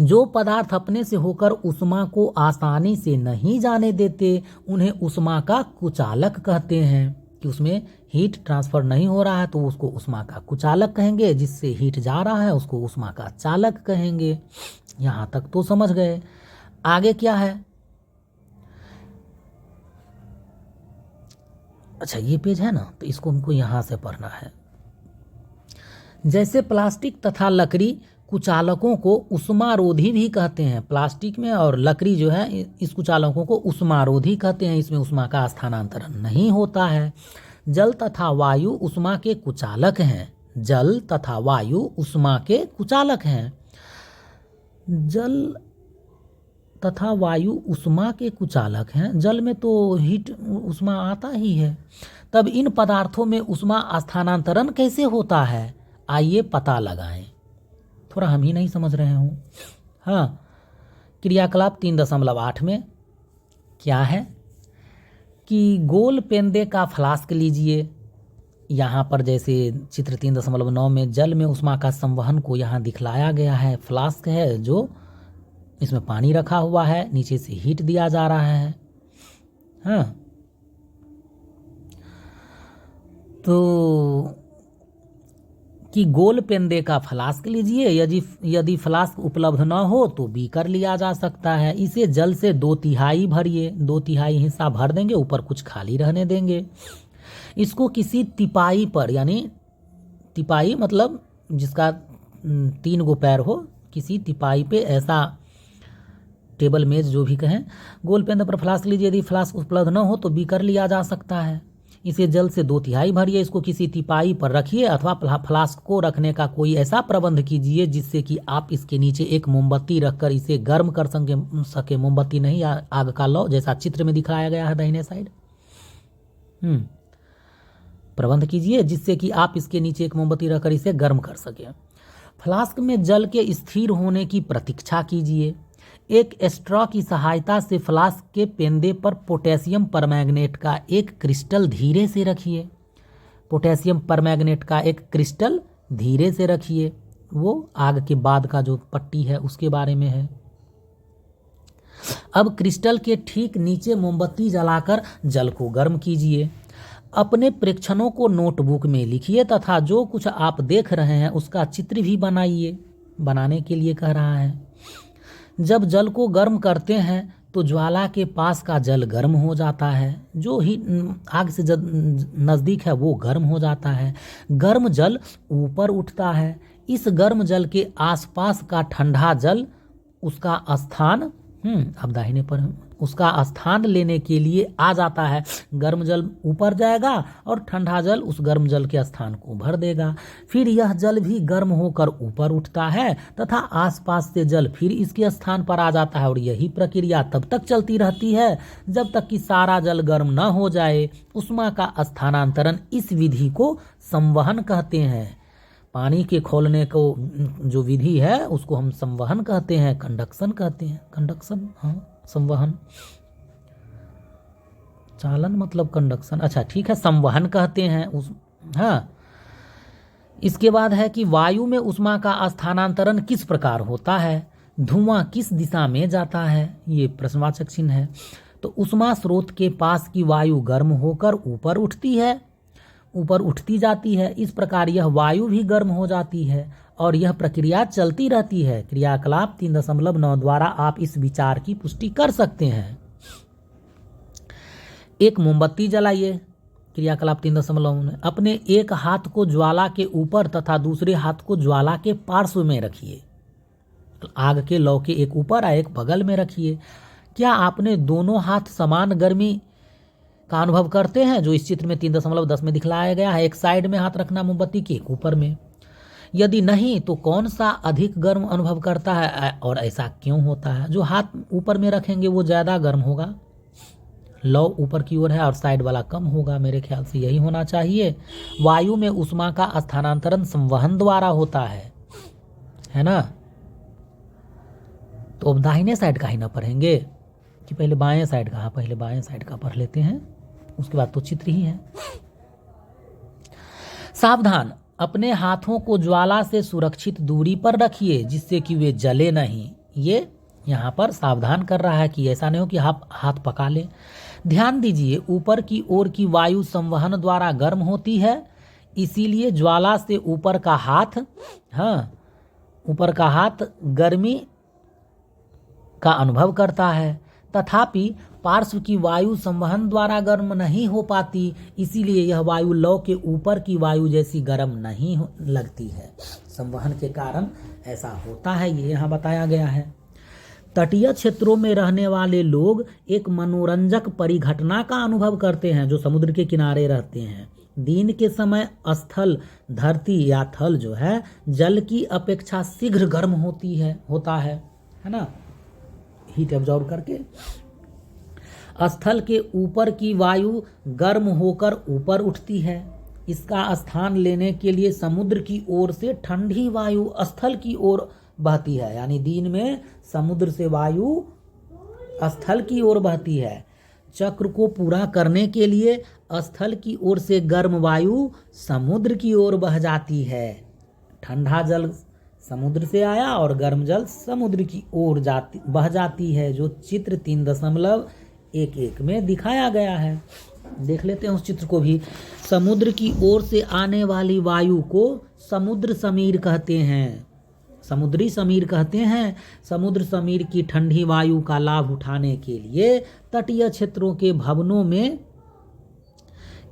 जो पदार्थ अपने से होकर ऊष्मा को आसानी से नहीं जाने देते उन्हें ऊष्मा का कुचालक कहते हैं, कि उसमें हीट ट्रांसफर नहीं हो रहा है तो उसको ऊष्मा का कुचालक कहेंगे, जिससे हीट जा रहा है उसको ऊष्मा का चालक कहेंगे। यहाँ तक तो समझ गए। आगे क्या है, अच्छा ये पेज है ना, तो इसको हमको यहाँ से पढ़ना है। जैसे प्लास्टिक तथा लकड़ी कुचालकों को उष्मारोधी भी कहते हैं। प्लास्टिक में और लकड़ी जो है इस कुचालकों को उष्मारोधी कहते हैं, इसमें उष्मा का स्थानांतरण नहीं होता है। जल तथा वायु उष्मा के कुचालक हैं। जल तथा वायु उष्मा के कुचालक हैं। जल तथा वायु उष्मा के कुचालक हैं। जल में तो हीट उष्मा आता ही है, तब इन पदार्थों में उष्मा स्थानांतरण कैसे होता है, आइए पता लगाएं। थोड़ा हम ही नहीं समझ रहे हूँ। हाँ, क्रियाकलाप 3.8 में क्या है कि गोल पेंदे का फ्लास्क लीजिए। यहाँ पर जैसे चित्र 3.9 में जल में उष्मा का संवहन को यहाँ दिखलाया गया है। फ्लास्क है जो इसमें पानी रखा हुआ है, नीचे से हीट दिया जा रहा है। हाँ, तो कि गोल पेंदे का फ्लास्क लीजिए। यदि फ्लास्क उपलब्ध न हो तो बीकर लिया जा सकता है। इसे जल से 2/3 भरिए। 2/3 हिस्सा भर देंगे, ऊपर कुछ खाली रहने देंगे। इसको किसी तिपाई पर, यानी तिपाई मतलब जिसका 3 गो पैर हो, किसी तिपाई पे, ऐसा टेबल मेज जो भी कहें, गोल पेंदे पर फ्लास्क लीजिए। यदि फ्लास्क उपलब्ध न हो तो बीकर लिया जा सकता है। इसे जल से 2/3 भरिए। इसको किसी तिपाई पर रखिए अथवा फ्लास्क को रखने का कोई ऐसा प्रबंध कीजिए जिससे कि आप इसके नीचे एक मोमबत्ती रखकर इसे गर्म कर सके। मोमबत्ती नहीं, आग का लौ, जैसा चित्र में दिखाया गया है दाहिने साइड। प्रबंध कीजिए जिससे कि आप इसके नीचे एक मोमबत्ती रखकर इसे गर्म कर सकें। फ्लास्क में जल के स्थिर होने की प्रतीक्षा कीजिए। एक स्ट्रॉ की सहायता से फ्लास्क के पेंदे पर पोटेशियम परमैंगनेट का एक क्रिस्टल धीरे से रखिए। पोटेशियम परमैंगनेट का एक क्रिस्टल धीरे से रखिए। वो आग के बाद का जो पट्टी है उसके बारे में है। अब क्रिस्टल के ठीक नीचे मोमबत्ती जलाकर जल को गर्म कीजिए। अपने प्रेक्षणों को नोटबुक में लिखिए तथा जो कुछ आप देख रहे हैं उसका चित्र भी बनाइए। बनाने के लिए कह रहा है। जब जल को गर्म करते हैं तो ज्वाला के पास का जल गर्म हो जाता है। जो ही आग से नज़दीक है वो गर्म हो जाता है। गर्म जल ऊपर उठता है। इस गर्म जल के आसपास का ठंडा जल उसका स्थान अब दाहिने पर उसका स्थान लेने के लिए आ जाता है। गर्म जल ऊपर जाएगा और ठंडा जल उस गर्म जल के स्थान को भर देगा। फिर यह जल भी गर्म होकर ऊपर उठता है तथा आसपास से जल फिर इसके स्थान पर आ जाता है। और यही प्रक्रिया तब तक चलती रहती है जब तक कि सारा जल गर्म न हो जाए। उष्मा का स्थानांतरण इस विधि को संवहन कहते हैं। पानी के खोलने को जो विधि है उसको हम संवहन कहते हैं, कंडक्शन कहते हैं। कंडक्शन, हाँ, संवहन। चालन मतलब कंडक्शन। अच्छा ठीक है, संवहन कहते हैं उस। हाँ, इसके बाद है कि वायु में उष्मा का स्थानांतरण किस प्रकार होता है, धुआं किस दिशा में जाता है, ये प्रश्नवाचक चिन्ह है। तो उष्मा स्रोत के पास की वायु गर्म होकर ऊपर उठती है, ऊपर उठती जाती है। इस प्रकार यह वायु भी गर्म हो जाती है और यह प्रक्रिया चलती रहती है। क्रियाकलाप 3.9 द्वारा आप इस विचार की पुष्टि कर सकते हैं। एक मोमबत्ती जलाइए। क्रियाकलाप 3.9 में अपने एक हाथ को ज्वाला के ऊपर तथा दूसरे हाथ को ज्वाला के पार्श्व में रखिए। आग के लौ के एक ऊपर और एक बगल में रखिए। क्या आपने दोनों हाथ समान गर्मी का अनुभव करते हैं, जो इस चित्र में 3.10 में दिखलाया गया है। एक साइड में हाथ रखना मोमबत्ती के, एक ऊपर में। यदि नहीं तो कौन सा अधिक गर्म अनुभव करता है और ऐसा क्यों होता है? जो हाथ ऊपर में रखेंगे वो ज़्यादा गर्म होगा, लौ ऊपर की ओर है, और साइड वाला कम होगा। मेरे ख्याल से यही होना चाहिए। वायु में उष्मा का स्थानांतरण संवहन द्वारा होता है ना। तो अब दाहिने साइड का ही ना पढ़ेंगे कि पहले बाएं साइड का? हाँ, पहले बाएं साइड का पढ़ लेते हैं, उसके बाद तो चित्र ही है। सावधान, अपने हाथों को ज्वाला से सुरक्षित दूरी पर रखिए जिससे कि वे जले नहीं। ये यहाँ पर सावधान कर रहा है कि ऐसा नहीं हो कि आप हाथ पका लें। ध्यान दीजिए, ऊपर की ओर की वायु संवहन द्वारा गर्म होती है, इसीलिए ज्वाला से ऊपर का हाथ, हाँ, ऊपर का हाथ गर्मी का अनुभव करता है। तथापि पार्श्व की वायु संवहन द्वारा गर्म नहीं हो पाती, इसीलिए यह वायु लौ के ऊपर की वायु जैसी गर्म नहीं लगती है। संवहन के कारण ऐसा होता है, ये यहाँ बताया गया है। तटीय क्षेत्रों में रहने वाले लोग एक मनोरंजक परिघटना का अनुभव करते हैं जो समुद्र के किनारे रहते हैं। दिन के समय स्थल धरती या थल जो है जल की अपेक्षा शीघ्र गर्म होता है ना, हीट एब्जॉर्ब करके। स्थल के ऊपर की वायु गर्म होकर ऊपर उठती है। इसका स्थान लेने के लिए समुद्र की ओर से ठंडी वायु स्थल की ओर बहती है, यानी दिन में समुद्र से वायु स्थल की ओर बहती है। चक्र को पूरा करने के लिए स्थल की ओर से गर्म वायु समुद्र की ओर बह जाती है। ठंडा जल समुद्र से आया और गर्म जल समुद्र की ओर बह जाती है, जो चित्र 3.11 में दिखाया गया है। देख लेते हैं उस चित्र को भी। समुद्र की ओर से आने वाली वायु को समुद्र समीर कहते हैं, समुद्री समीर कहते हैं। समुद्र समीर की ठंडी वायु का लाभ उठाने के लिए तटीय क्षेत्रों के भवनों में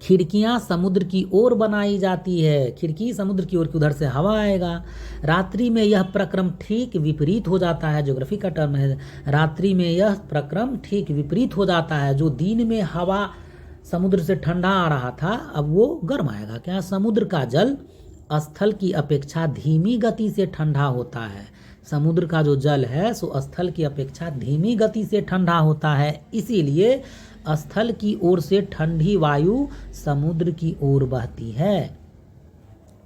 खिड़कियां समुद्र की ओर बनाई जाती है। खिड़की समुद्र की ओर की, उधर से हवा आएगा। रात्रि में यह प्रक्रम ठीक विपरीत हो जाता है, ज्योग्राफी का टर्म है। रात्रि में यह प्रक्रम ठीक विपरीत हो जाता है। जो दिन में हवा समुद्र से ठंडा आ रहा था, अब वो गर्म आएगा। क्या? समुद्र का जल स्थल की अपेक्षा धीमी गति से ठंडा होता है। समुद्र का जो जल है सो स्थल की अपेक्षा धीमी गति से ठंडा होता है, इसीलिए स्थल की ओर से ठंडी वायु समुद्र की ओर बहती है।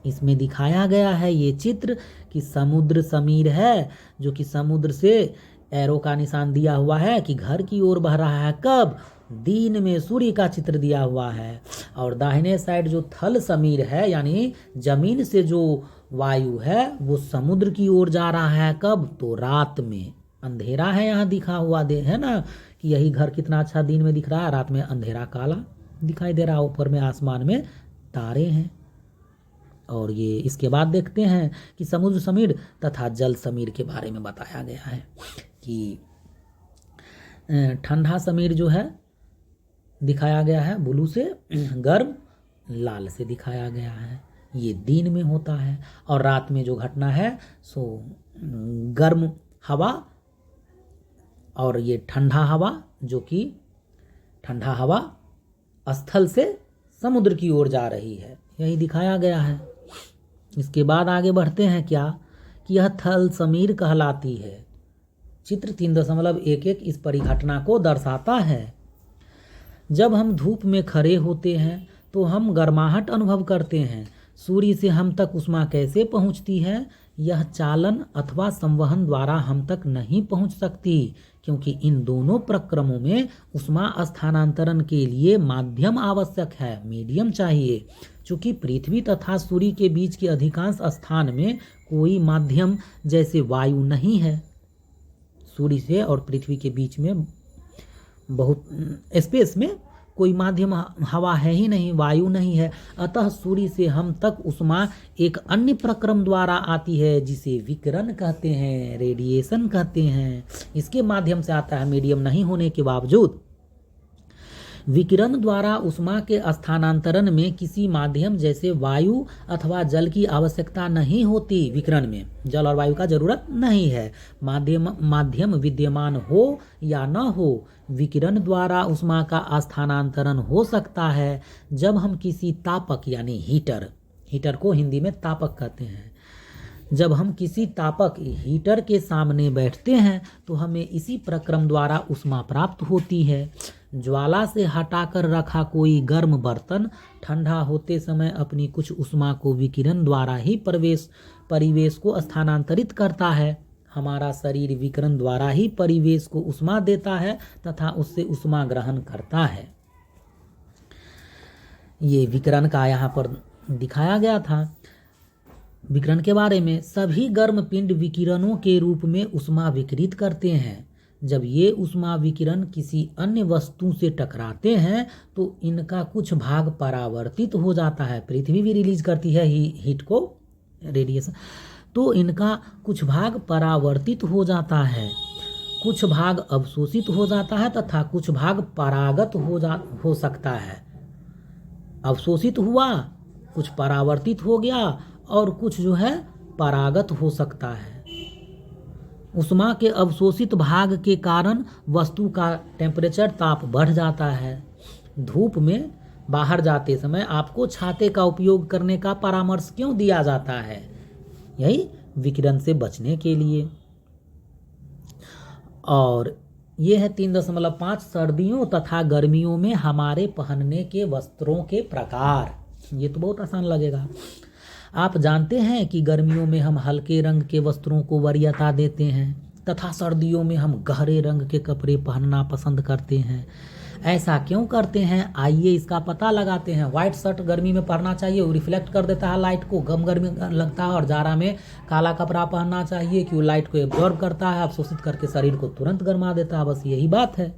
इसमें दिखाया गया है ये चित्र कि समुद्र समीर है, जो कि समुद्र से एरो का निशान दिया हुआ है कि घर की ओर बह रहा है। कब? दिन में सूर्य का चित्र दिया हुआ है। और दाहिने साइड जो थल समीर है, यानी जमीन से जो वायु है वो समुद्र की ओर जा रहा है। कब? तो रात में। अंधेरा है यहाँ दिखा हुआ है ना, कि यही घर कितना अच्छा दिन में दिख रहा है, रात में अंधेरा काला दिखाई दे रहा है। ऊपर में आसमान में तारे हैं। और ये इसके बाद देखते हैं कि समुद्र समीर तथा जल समीर के बारे में बताया गया है कि ठंडा समीर जो है दिखाया गया है ब्लू से, गर्म लाल से दिखाया गया है। ये दिन में होता है। और रात में जो घटना है सो गर्म हवा और ये ठंडा हवा, जो कि ठंडा हवा स्थल से समुद्र की ओर जा रही है, यही दिखाया गया है। इसके बाद आगे बढ़ते हैं क्या कि यह थल समीर कहलाती है। चित्र 3.11 इस परिघटना को दर्शाता है। जब हम धूप में खड़े होते हैं तो हम गर्माहट अनुभव करते हैं। सूर्य से हम तक उष्मा कैसे पहुंचती है? यह चालन अथवा संवहन द्वारा हम तक नहीं पहुंच सकती, क्योंकि इन दोनों प्रक्रमों में उष्मा स्थानांतरण के लिए माध्यम आवश्यक है, मीडियम चाहिए। चूँकि पृथ्वी तथा सूर्य के बीच के अधिकांश स्थान में कोई माध्यम जैसे वायु नहीं है। सूर्य से और पृथ्वी के बीच में बहुत स्पेस में कोई माध्यम हवा है ही नहीं, वायु नहीं है। अतः सूर्य से हम तक उष्मा एक अन्य प्रक्रम द्वारा आती है, जिसे विकिरण कहते हैं, रेडिएशन कहते हैं। इसके माध्यम से आता है, मीडियम नहीं होने के बावजूद। विकिरण द्वारा उष्मा के स्थानांतरण में किसी माध्यम जैसे वायु अथवा जल की आवश्यकता नहीं होती। विकिरण में जल और वायु का जरूरत नहीं है। माध्यम विद्यमान हो या न हो, विकिरण द्वारा उष्मा का स्थानांतरण हो सकता है। जब हम किसी तापक यानी हीटर को हिंदी में तापक कहते हैं, जब हम किसी तापक हीटर के सामने बैठते हैं तो हमें इसी प्रक्रम द्वारा उष्मा प्राप्त होती है। ज्वाला से हटाकर रखा कोई गर्म बर्तन ठंडा होते समय अपनी कुछ उष्मा को विकिरण द्वारा ही परिवेश को स्थानांतरित करता है। हमारा शरीर विकिरण द्वारा ही परिवेश को उष्मा देता है तथा उससे उष्मा ग्रहण करता है। ये विकिरण का यहाँ पर दिखाया गया था। विकिरण के बारे में, सभी गर्म पिंड विकिरणों के रूप में उष्मा विकिरित करते हैं। जब ये उष्मा विकिरण किसी अन्य वस्तु से टकराते हैं तो इनका कुछ भाग परावर्तित हो जाता है। पृथ्वी भी रिलीज करती है हीट को, रेडिएशन, तो इनका कुछ भाग परावर्तित हो जाता है। कुछ भाग अवशोषित हो जाता है तथा कुछ भाग परागत हो सकता है। अवशोषित हुआ, कुछ परावर्तित हो गया और कुछ जो है परागत हो सकता है। उष्मा के अवशोषित भाग के कारण वस्तु का टेम्परेचर ताप बढ़ जाता है। धूप में बाहर जाते समय आपको छाते का उपयोग करने का परामर्श क्यों दिया जाता है? यही विकिरण से बचने के लिए। और ये है 3.5 सर्दियों तथा गर्मियों में हमारे पहनने के वस्त्रों के प्रकार। ये तो बहुत आसान लगेगा। आप जानते हैं कि गर्मियों में हम हल्के रंग के वस्त्रों को वरीयता देते हैं तथा सर्दियों में हम गहरे रंग के कपड़े पहनना पसंद करते हैं। ऐसा क्यों करते हैं? आइए इसका पता लगाते हैं। व्हाइट शर्ट गर्मी में पहनना चाहिए, वो रिफ्लेक्ट कर देता है लाइट को, कम गर्मी लगता है। और जाड़ा में काला कपड़ा पहनना चाहिए कि वो लाइट को एब्जॉर्ब करता है, अवशोषित करके शरीर को तुरंत गर्मा देता है। बस यही बात है।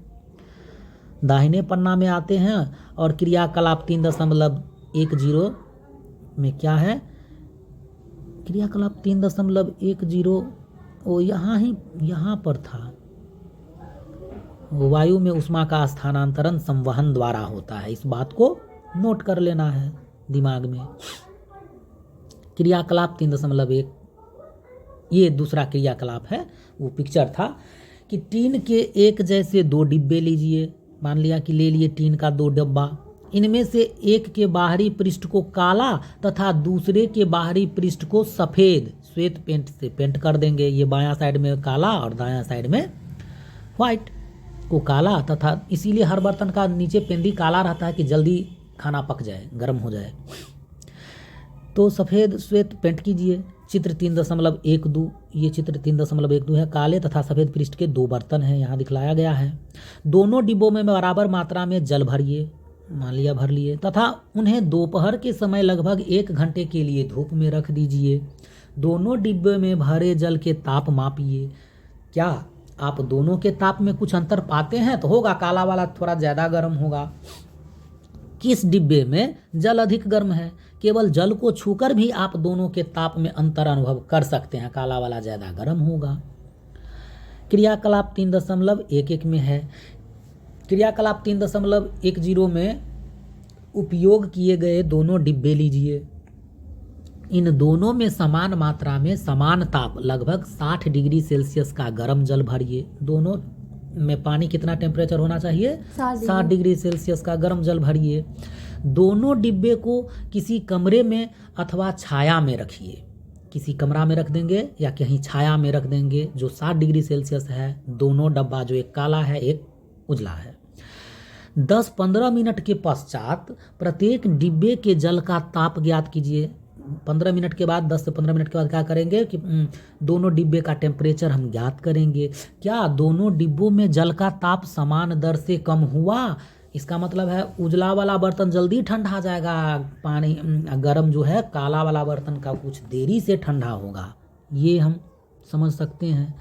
दाहिने पन्ना में आते हैं और क्रियाकलाप 3.10 में क्या है? क्रियाकलाप 3.10 वो यहाँ पर था। वायु में उष्मा का स्थानांतरण संवहन द्वारा होता है। इस बात को नोट कर लेना है दिमाग में। क्रियाकलाप 3.1 ये दूसरा क्रियाकलाप है। वो पिक्चर था कि टीन के एक जैसे 2 डिब्बे लीजिए। मान लिया कि ले लिए टीन का 2 डिब्बा। इनमें से एक के बाहरी पृष्ठ को काला तथा दूसरे के बाहरी पृष्ठ को सफ़ेद श्वेत पेंट से पेंट कर देंगे। ये बायां साइड में काला और दायां साइड में व्हाइट को काला, तथा इसीलिए हर बर्तन का नीचे पेंदी काला रहता है कि जल्दी खाना पक जाए, गर्म हो जाए। तो सफ़ेद श्वेत पेंट कीजिए। चित्र 3.12 ये चित्र 3.12 है। काले तथा सफ़ेद पृष्ठ के 2 बर्तन हैं, यहाँ दिखलाया गया है। दोनों डिब्बों में बराबर मात्रा में जल भरिए, मान लिया भर लिए, तथा उन्हें दोपहर के समय लगभग 1 घंटे के लिए धूप में रख दीजिए। दोनों डिब्बे में भरे जल के ताप मापिए। क्या आप दोनों के ताप में कुछ अंतर पाते हैं? तो होगा, काला वाला थोड़ा ज़्यादा गर्म होगा। किस डिब्बे में जल अधिक गर्म है? केवल जल को छूकर भी आप दोनों के ताप में अंतर अनुभव कर सकते हैं। काला वाला ज़्यादा गर्म होगा। क्रियाकलाप 3.11 में है। क्रियाकलाप 3.10 में उपयोग किए गए दोनों डिब्बे लीजिए। इन दोनों में समान मात्रा में समान ताप लगभग 60 डिग्री सेल्सियस का गर्म जल भरिए। दोनों में पानी कितना टेम्परेचर होना चाहिए? 60 डिग्री सेल्सियस का गर्म जल भरिए। दोनों डिब्बे को किसी कमरे में अथवा छाया में रखिए। किसी कमरा में रख देंगे या कहीं छाया में रख देंगे जो 60 डिग्री सेल्सियस है। दोनों डब्बा, जो एक काला है एक उजला है। 10-15 मिनट के पश्चात प्रत्येक डिब्बे के जल का ताप ज्ञात कीजिए। 15 मिनट के बाद, 10 से 15 मिनट के बाद क्या करेंगे कि दोनों डिब्बे का टेम्परेचर हम ज्ञात करेंगे। क्या दोनों डिब्बों में जल का ताप समान दर से कम हुआ? इसका मतलब है उजला वाला बर्तन जल्दी ठंडा जाएगा, पानी गर्म जो है काला वाला बर्तन का कुछ देरी से ठंडा होगा। ये हम समझ सकते हैं।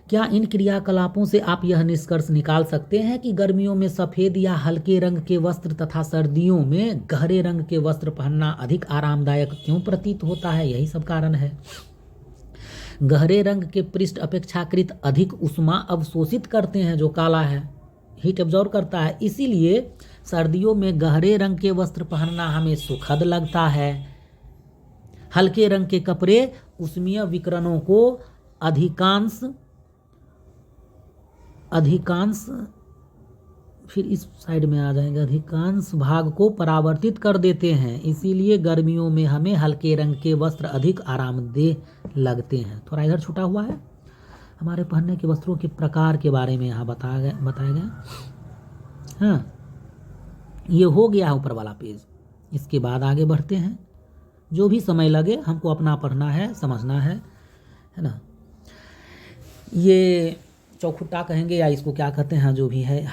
क्या इन क्रियाकलापों से आप यह निष्कर्ष निकाल सकते हैं कि गर्मियों में सफ़ेद या हल्के रंग के वस्त्र तथा सर्दियों में गहरे रंग के वस्त्र पहनना अधिक आरामदायक क्यों प्रतीत होता है? यही सब कारण है। गहरे रंग के पृष्ठ अपेक्षाकृत अधिक उष्मा अवशोषित करते हैं, जो काला है, हीट एब्जॉर्ब करता है। इसीलिए सर्दियों में गहरे रंग के वस्त्र पहनना हमें सुखद लगता है। हल्के रंग के कपड़े उष्मीय विकिरणों को अधिकांश फिर इस साइड में आ जाएंगे, अधिकांश भाग को परावर्तित कर देते हैं। इसीलिए गर्मियों में हमें हल्के रंग के वस्त्र अधिक आरामदेह लगते हैं। थोड़ा इधर छूटा हुआ है। हमारे पहनने के वस्त्रों के प्रकार के बारे में यहाँ बताया गया। हाँ, ये हो गया है ऊपर वाला पेज। इसके बाद आगे बढ़ते हैं। जो भी समय लगे हमको अपना पढ़ना है, समझना है ना। ये चौखुट्टा कहेंगे या इसको क्या कहते हैं, जो भी है।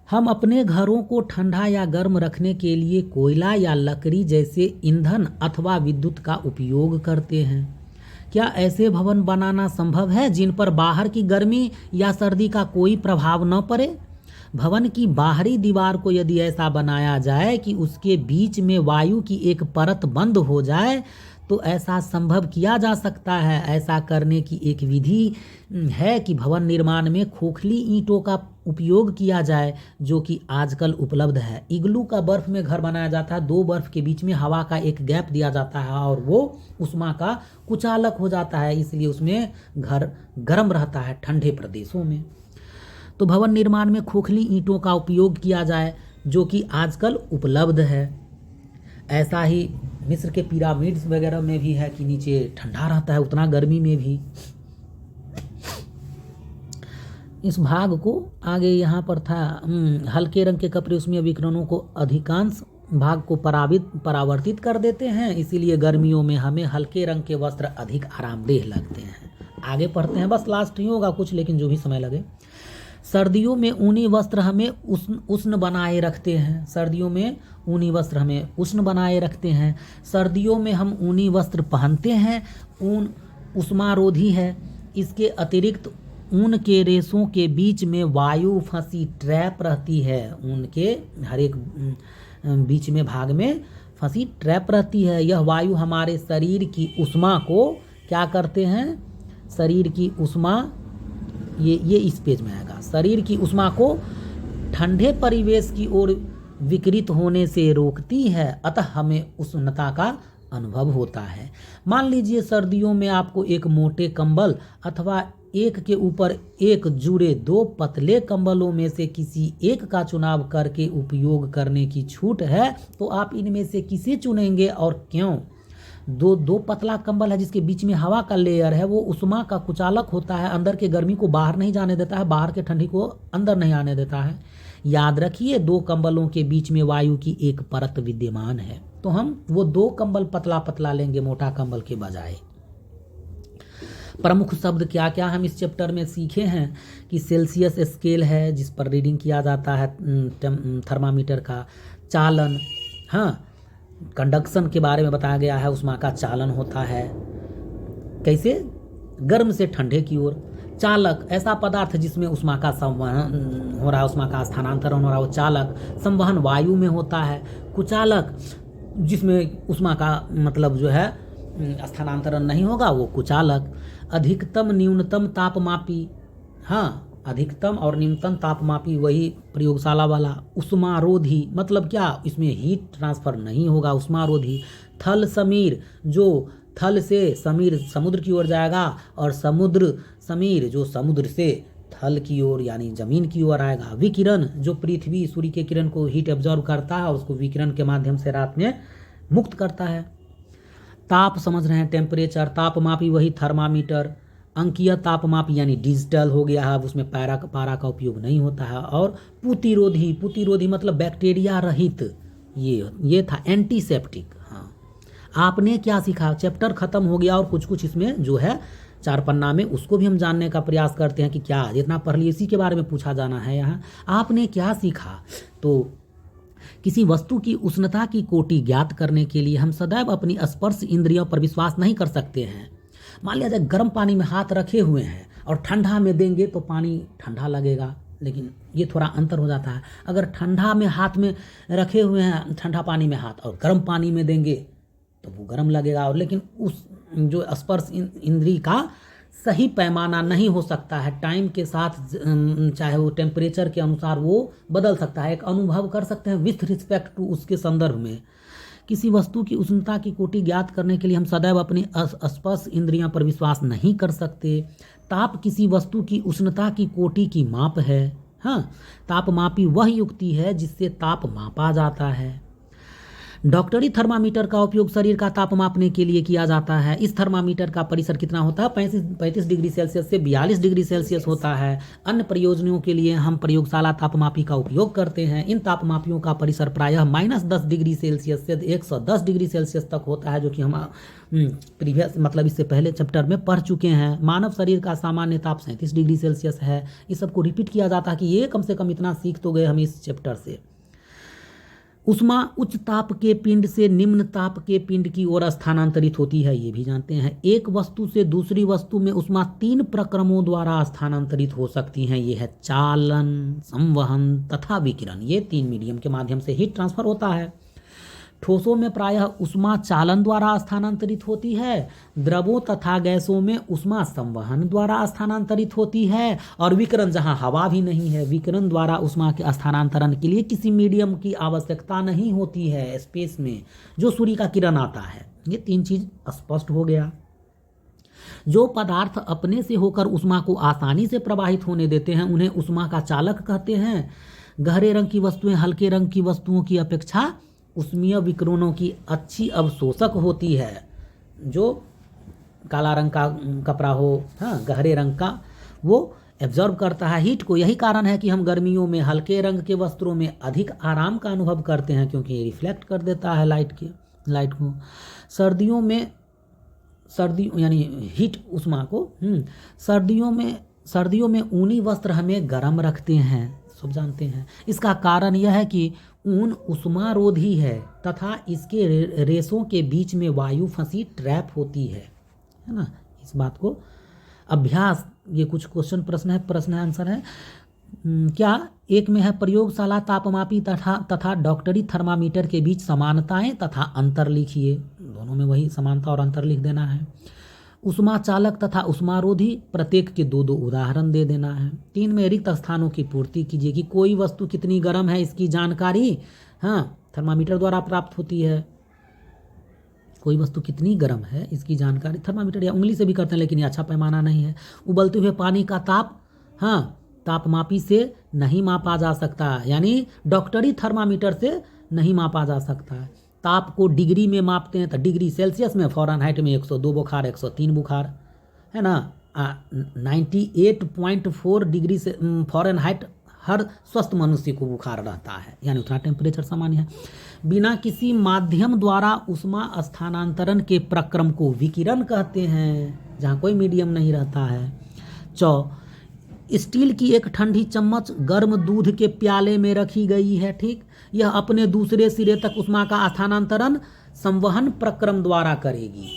हम अपने घरों को ठंडा या गर्म रखने के लिए कोयला या लकड़ी जैसे ईंधन अथवा विद्युत का उपयोग करते हैं। क्या ऐसे भवन बनाना संभव है जिन पर बाहर की गर्मी या सर्दी का कोई प्रभाव न पड़े? भवन की बाहरी दीवार को यदि ऐसा बनाया जाए कि उसके बीच में वायु की एक परत बंद हो जाए, तो ऐसा संभव किया जा सकता है। ऐसा करने की एक विधि है कि भवन निर्माण में खोखली ईंटों का उपयोग किया जाए, जो कि आजकल उपलब्ध है। इग्लू का बर्फ में घर बनाया जाता है, दो बर्फ के बीच में हवा का एक गैप दिया जाता है और वो उष्मा का कुचालक हो जाता है, इसलिए उसमें घर गर्म रहता है ठंडे प्रदेशों में। तो भवन निर्माण में खोखली ईंटों का उपयोग किया जाए, जो कि आजकल उपलब्ध है। ऐसा ही मिस्र के पिरामिड्स वगैरह में भी है कि नीचे ठंडा रहता है, उतना गर्मी में भी। इस भाग को आगे यहाँ पर था हल्के रंग के कपड़े उसमें विकिरणों को अधिकांश भाग को परावर्तित कर देते हैं, इसीलिए गर्मियों में हमें हल्के रंग के वस्त्र अधिक आरामदेह लगते हैं। आगे पढ़ते हैं, बस लास्ट ही होगा कुछ, लेकिन जो भी समय लगे। सर्दियों में ऊनी वस्त्र हमें उष्ण बनाए रखते हैं। सर्दियों में ऊनी वस्त्र हमें उष्ण बनाए रखते हैं। सर्दियों में हम ऊनी वस्त्र पहनते हैं। ऊन उष्मारोधी है। इसके अतिरिक्त ऊन के रेशों के बीच में वायु फंसी ट्रैप रहती है। ऊन के हर एक बीच में भाग में फंसी ट्रैप रहती है। यह वायु हमारे शरीर की उष्मा को क्या करते हैं? शरीर की उष्मा, ये इस पेज में आएगा। शरीर की उष्मा को ठंडे परिवेश की ओर विकृत होने से रोकती है, अतः हमें उष्णता का अनुभव होता है। मान लीजिए सर्दियों में आपको एक मोटे कंबल अथवा एक के ऊपर एक जुड़े दो पतले कंबलों में से किसी एक का चुनाव करके उपयोग करने की छूट है, तो आप इनमें से किसे चुनेंगे और क्यों? दो पतला कंबल है जिसके बीच में हवा का लेयर है, वो उष्मा का कुचालक होता है, अंदर के गर्मी को बाहर नहीं जाने देता है, बाहर के ठंडी को अंदर नहीं आने देता है। याद रखिए, दो कंबलों के बीच में वायु की एक परत विद्यमान है, तो हम वो दो कंबल पतला पतला लेंगे मोटा कंबल के बजाय। प्रमुख शब्द क्या क्या हम इस चैप्टर में सीखे हैं कि सेल्सियस स्केल है जिस पर रीडिंग किया जाता है थर्मामीटर का। चालन, हाँ, कंडक्शन के बारे में बताया गया है, उष्मा का चालन होता है कैसे? गर्म से ठंडे की ओर। चालक, ऐसा पदार्थ जिसमें उष्मा का संवहन हो रहा है, उष्मा का स्थानांतरण हो रहा है, वो चालक। संवहन वायु में होता है। कुचालक, जिसमें उष्मा का मतलब जो है स्थानांतरण नहीं होगा, वो कुचालक। अधिकतम न्यूनतम तापमापी, हाँ, अधिकतम और न्यूनतम तापमापी वही प्रयोगशाला वाला। उष्मारोधी मतलब क्या? इसमें हीट ट्रांसफर नहीं होगा, उष्मारोधी। थल समीर, जो थल से समीर समुद्र की ओर जाएगा, और समुद्र समीर जो समुद्र से थल की ओर यानी जमीन की ओर आएगा। विकिरण, जो पृथ्वी सूर्य के किरण को हीट एब्जॉर्ब करता है और उसको विकिरण के माध्यम से रात में मुक्त करता है। ताप समझ रहे हैं, टेम्परेचर। तापमापी वही थर्मामीटर। अंकीय तापमापी यानी डिजिटल हो गया है, उसमें पारा का उपयोग नहीं होता है। और पुतिरोधी, पुतिरोधी मतलब बैक्टीरिया रहित, ये था एंटीसेप्टिक। हाँ, आपने क्या सीखा? चैप्टर खत्म हो गया और कुछ कुछ इसमें जो है 4 पन्ना में, उसको भी हम जानने का प्रयास करते हैं कि क्या जितना पढ़ लिए इसी के बारे में पूछा जाना है। यहाँ आपने क्या सीखा? तो किसी वस्तु की उष्णता की कोटि ज्ञात करने के लिए हम सदैव अपनी स्पर्श इंद्रियों पर विश्वास नहीं कर सकते हैं। मान लिया जाए गर्म पानी में हाथ रखे हुए हैं और ठंडा में देंगे तो पानी ठंडा लगेगा, लेकिन ये थोड़ा अंतर हो जाता है। अगर ठंडा में हाथ में रखे हुए हैं, ठंडा पानी में हाथ, और गर्म पानी में देंगे तो वो गर्म लगेगा। और लेकिन उस जो स्पर्श इंद्री का सही पैमाना नहीं हो सकता है, टाइम के साथ चाहे वो टेम्परेचर के अनुसार वो बदल सकता है। एक अनुभव कर सकते हैं विथ रिस्पेक्ट टू उसके संदर्भ में। किसी वस्तु की उष्णता की कोटि ज्ञात करने के लिए हम सदैव अपनी स्पर्श इंद्रियां पर विश्वास नहीं कर सकते। ताप किसी वस्तु की उष्णता की कोटि की माप है। हाँ, तापमापी वह युक्ति है जिससे ताप मापा जाता है। डॉक्टरी थर्मामीटर का उपयोग शरीर का ताप मापने के लिए किया जाता है। इस थर्मामीटर का परिसर कितना होता है? 35 डिग्री सेल्सियस से 42 डिग्री सेल्सियस होता है। अन्य प्रयोजनों के लिए हम प्रयोगशाला तापमापी का उपयोग करते हैं। इन तापमापियों का परिसर प्रायः -10 डिग्री सेल्सियस से 110 डिग्री सेल्सियस तक होता है, जो कि हम प्रीवियस मतलब इससे पहले चैप्टर में पढ़ चुके हैं। मानव शरीर का सामान्य ताप 37 डिग्री सेल्सियस है। इस सबको रिपीट किया जाता है कि ये कम से कम इतना सीख तो गए हम इस चैप्टर से। उष्मा उच्च ताप के पिंड से निम्न ताप के पिंड की ओर स्थानांतरित होती है, ये भी जानते हैं। एक वस्तु से दूसरी वस्तु में उष्मा 3 प्रक्रमों द्वारा स्थानांतरित हो सकती हैं। ये है चालन, संवहन तथा विकिरण। ये 3 मीडियम के माध्यम से हीट ट्रांसफर होता है। ठोसों में प्रायः ऊष्मा चालन द्वारा स्थानांतरित होती है, द्रवों तथा गैसों में ऊष्मा संवहन द्वारा स्थानांतरित होती है, और विकिरण जहां हवा भी नहीं है, विकिरण द्वारा ऊष्मा के स्थानांतरण के लिए किसी मीडियम की आवश्यकता नहीं होती है स्पेस में, जो सूर्य का किरण आता है। ये 3 चीज स्पष्ट हो गया। जो पदार्थ अपने से होकर ऊष्मा को आसानी से प्रवाहित होने देते हैं उन्हें ऊष्मा का चालक कहते हैं। गहरे रंग की वस्तुएं हल्के रंग की वस्तुओं की अपेक्षा ऊष्मीय विकिरणों की अच्छी अवशोषक होती है। जो काला रंग का कपड़ा हो, हाँ, गहरे रंग का, वो एब्जॉर्ब करता है हीट को। यही कारण है कि हम गर्मियों में हल्के रंग के वस्त्रों में अधिक आराम का अनुभव करते हैं, क्योंकि ये रिफ्लेक्ट कर देता है लाइट को। सर्दी यानी हीट ऊष्मा को सर्दियों में ऊनी वस्त्र हमें गर्म रखते हैं, सब जानते हैं। इसका कारण यह है कि ऊन ऊष्मारोधी है तथा इसके रेशों के बीच में वायु फंसी ट्रैप होती है ना। इस बात को अभ्यास, ये कुछ प्रश्न आंसर है। क्या एक में है प्रयोगशाला तापमापी तथा डॉक्टरी थर्मामीटर के बीच समानताएं तथा अंतर लिखिए। दोनों में वही समानता और अंतर लिख देना है। ऊष्मा चालक तथा ऊष्मारोधी प्रत्येक के 2-2 उदाहरण दे देना है। 3 में रिक्त स्थानों की पूर्ति कीजिए कि कोई वस्तु कितनी गर्म है इसकी जानकारी, हाँ, थर्मामीटर द्वारा प्राप्त होती है। कोई वस्तु कितनी गर्म है इसकी जानकारी थर्मामीटर या उंगली से भी करते हैं, लेकिन ये अच्छा पैमाना नहीं है। उबलते हुए पानी का ताप, हाँ, तापमापी से नहीं मापा जा सकता, यानी डॉक्टरी थर्मामीटर से नहीं मापा जा सकता है। ताप को डिग्री में मापते हैं तो डिग्री सेल्सियस में, फ़ारेनहाइट में 102 बुखार, 103 बुखार, है ना। 98.4 डिग्री से फ़ारेनहाइट हर स्वस्थ मनुष्य को बुखार रहता है, यानी उतना टेम्परेचर सामान्य है। बिना किसी माध्यम द्वारा ऊष्मा स्थानांतरण के प्रक्रम को विकिरण कहते हैं, जहाँ कोई मीडियम नहीं रहता है। स्टील की एक ठंडी चम्मच गर्म दूध के प्याले में रखी गई है, ठीक। यह अपने दूसरे सिरे तक ऊष्मा का स्थानांतरण संवहन प्रक्रम द्वारा करेगी।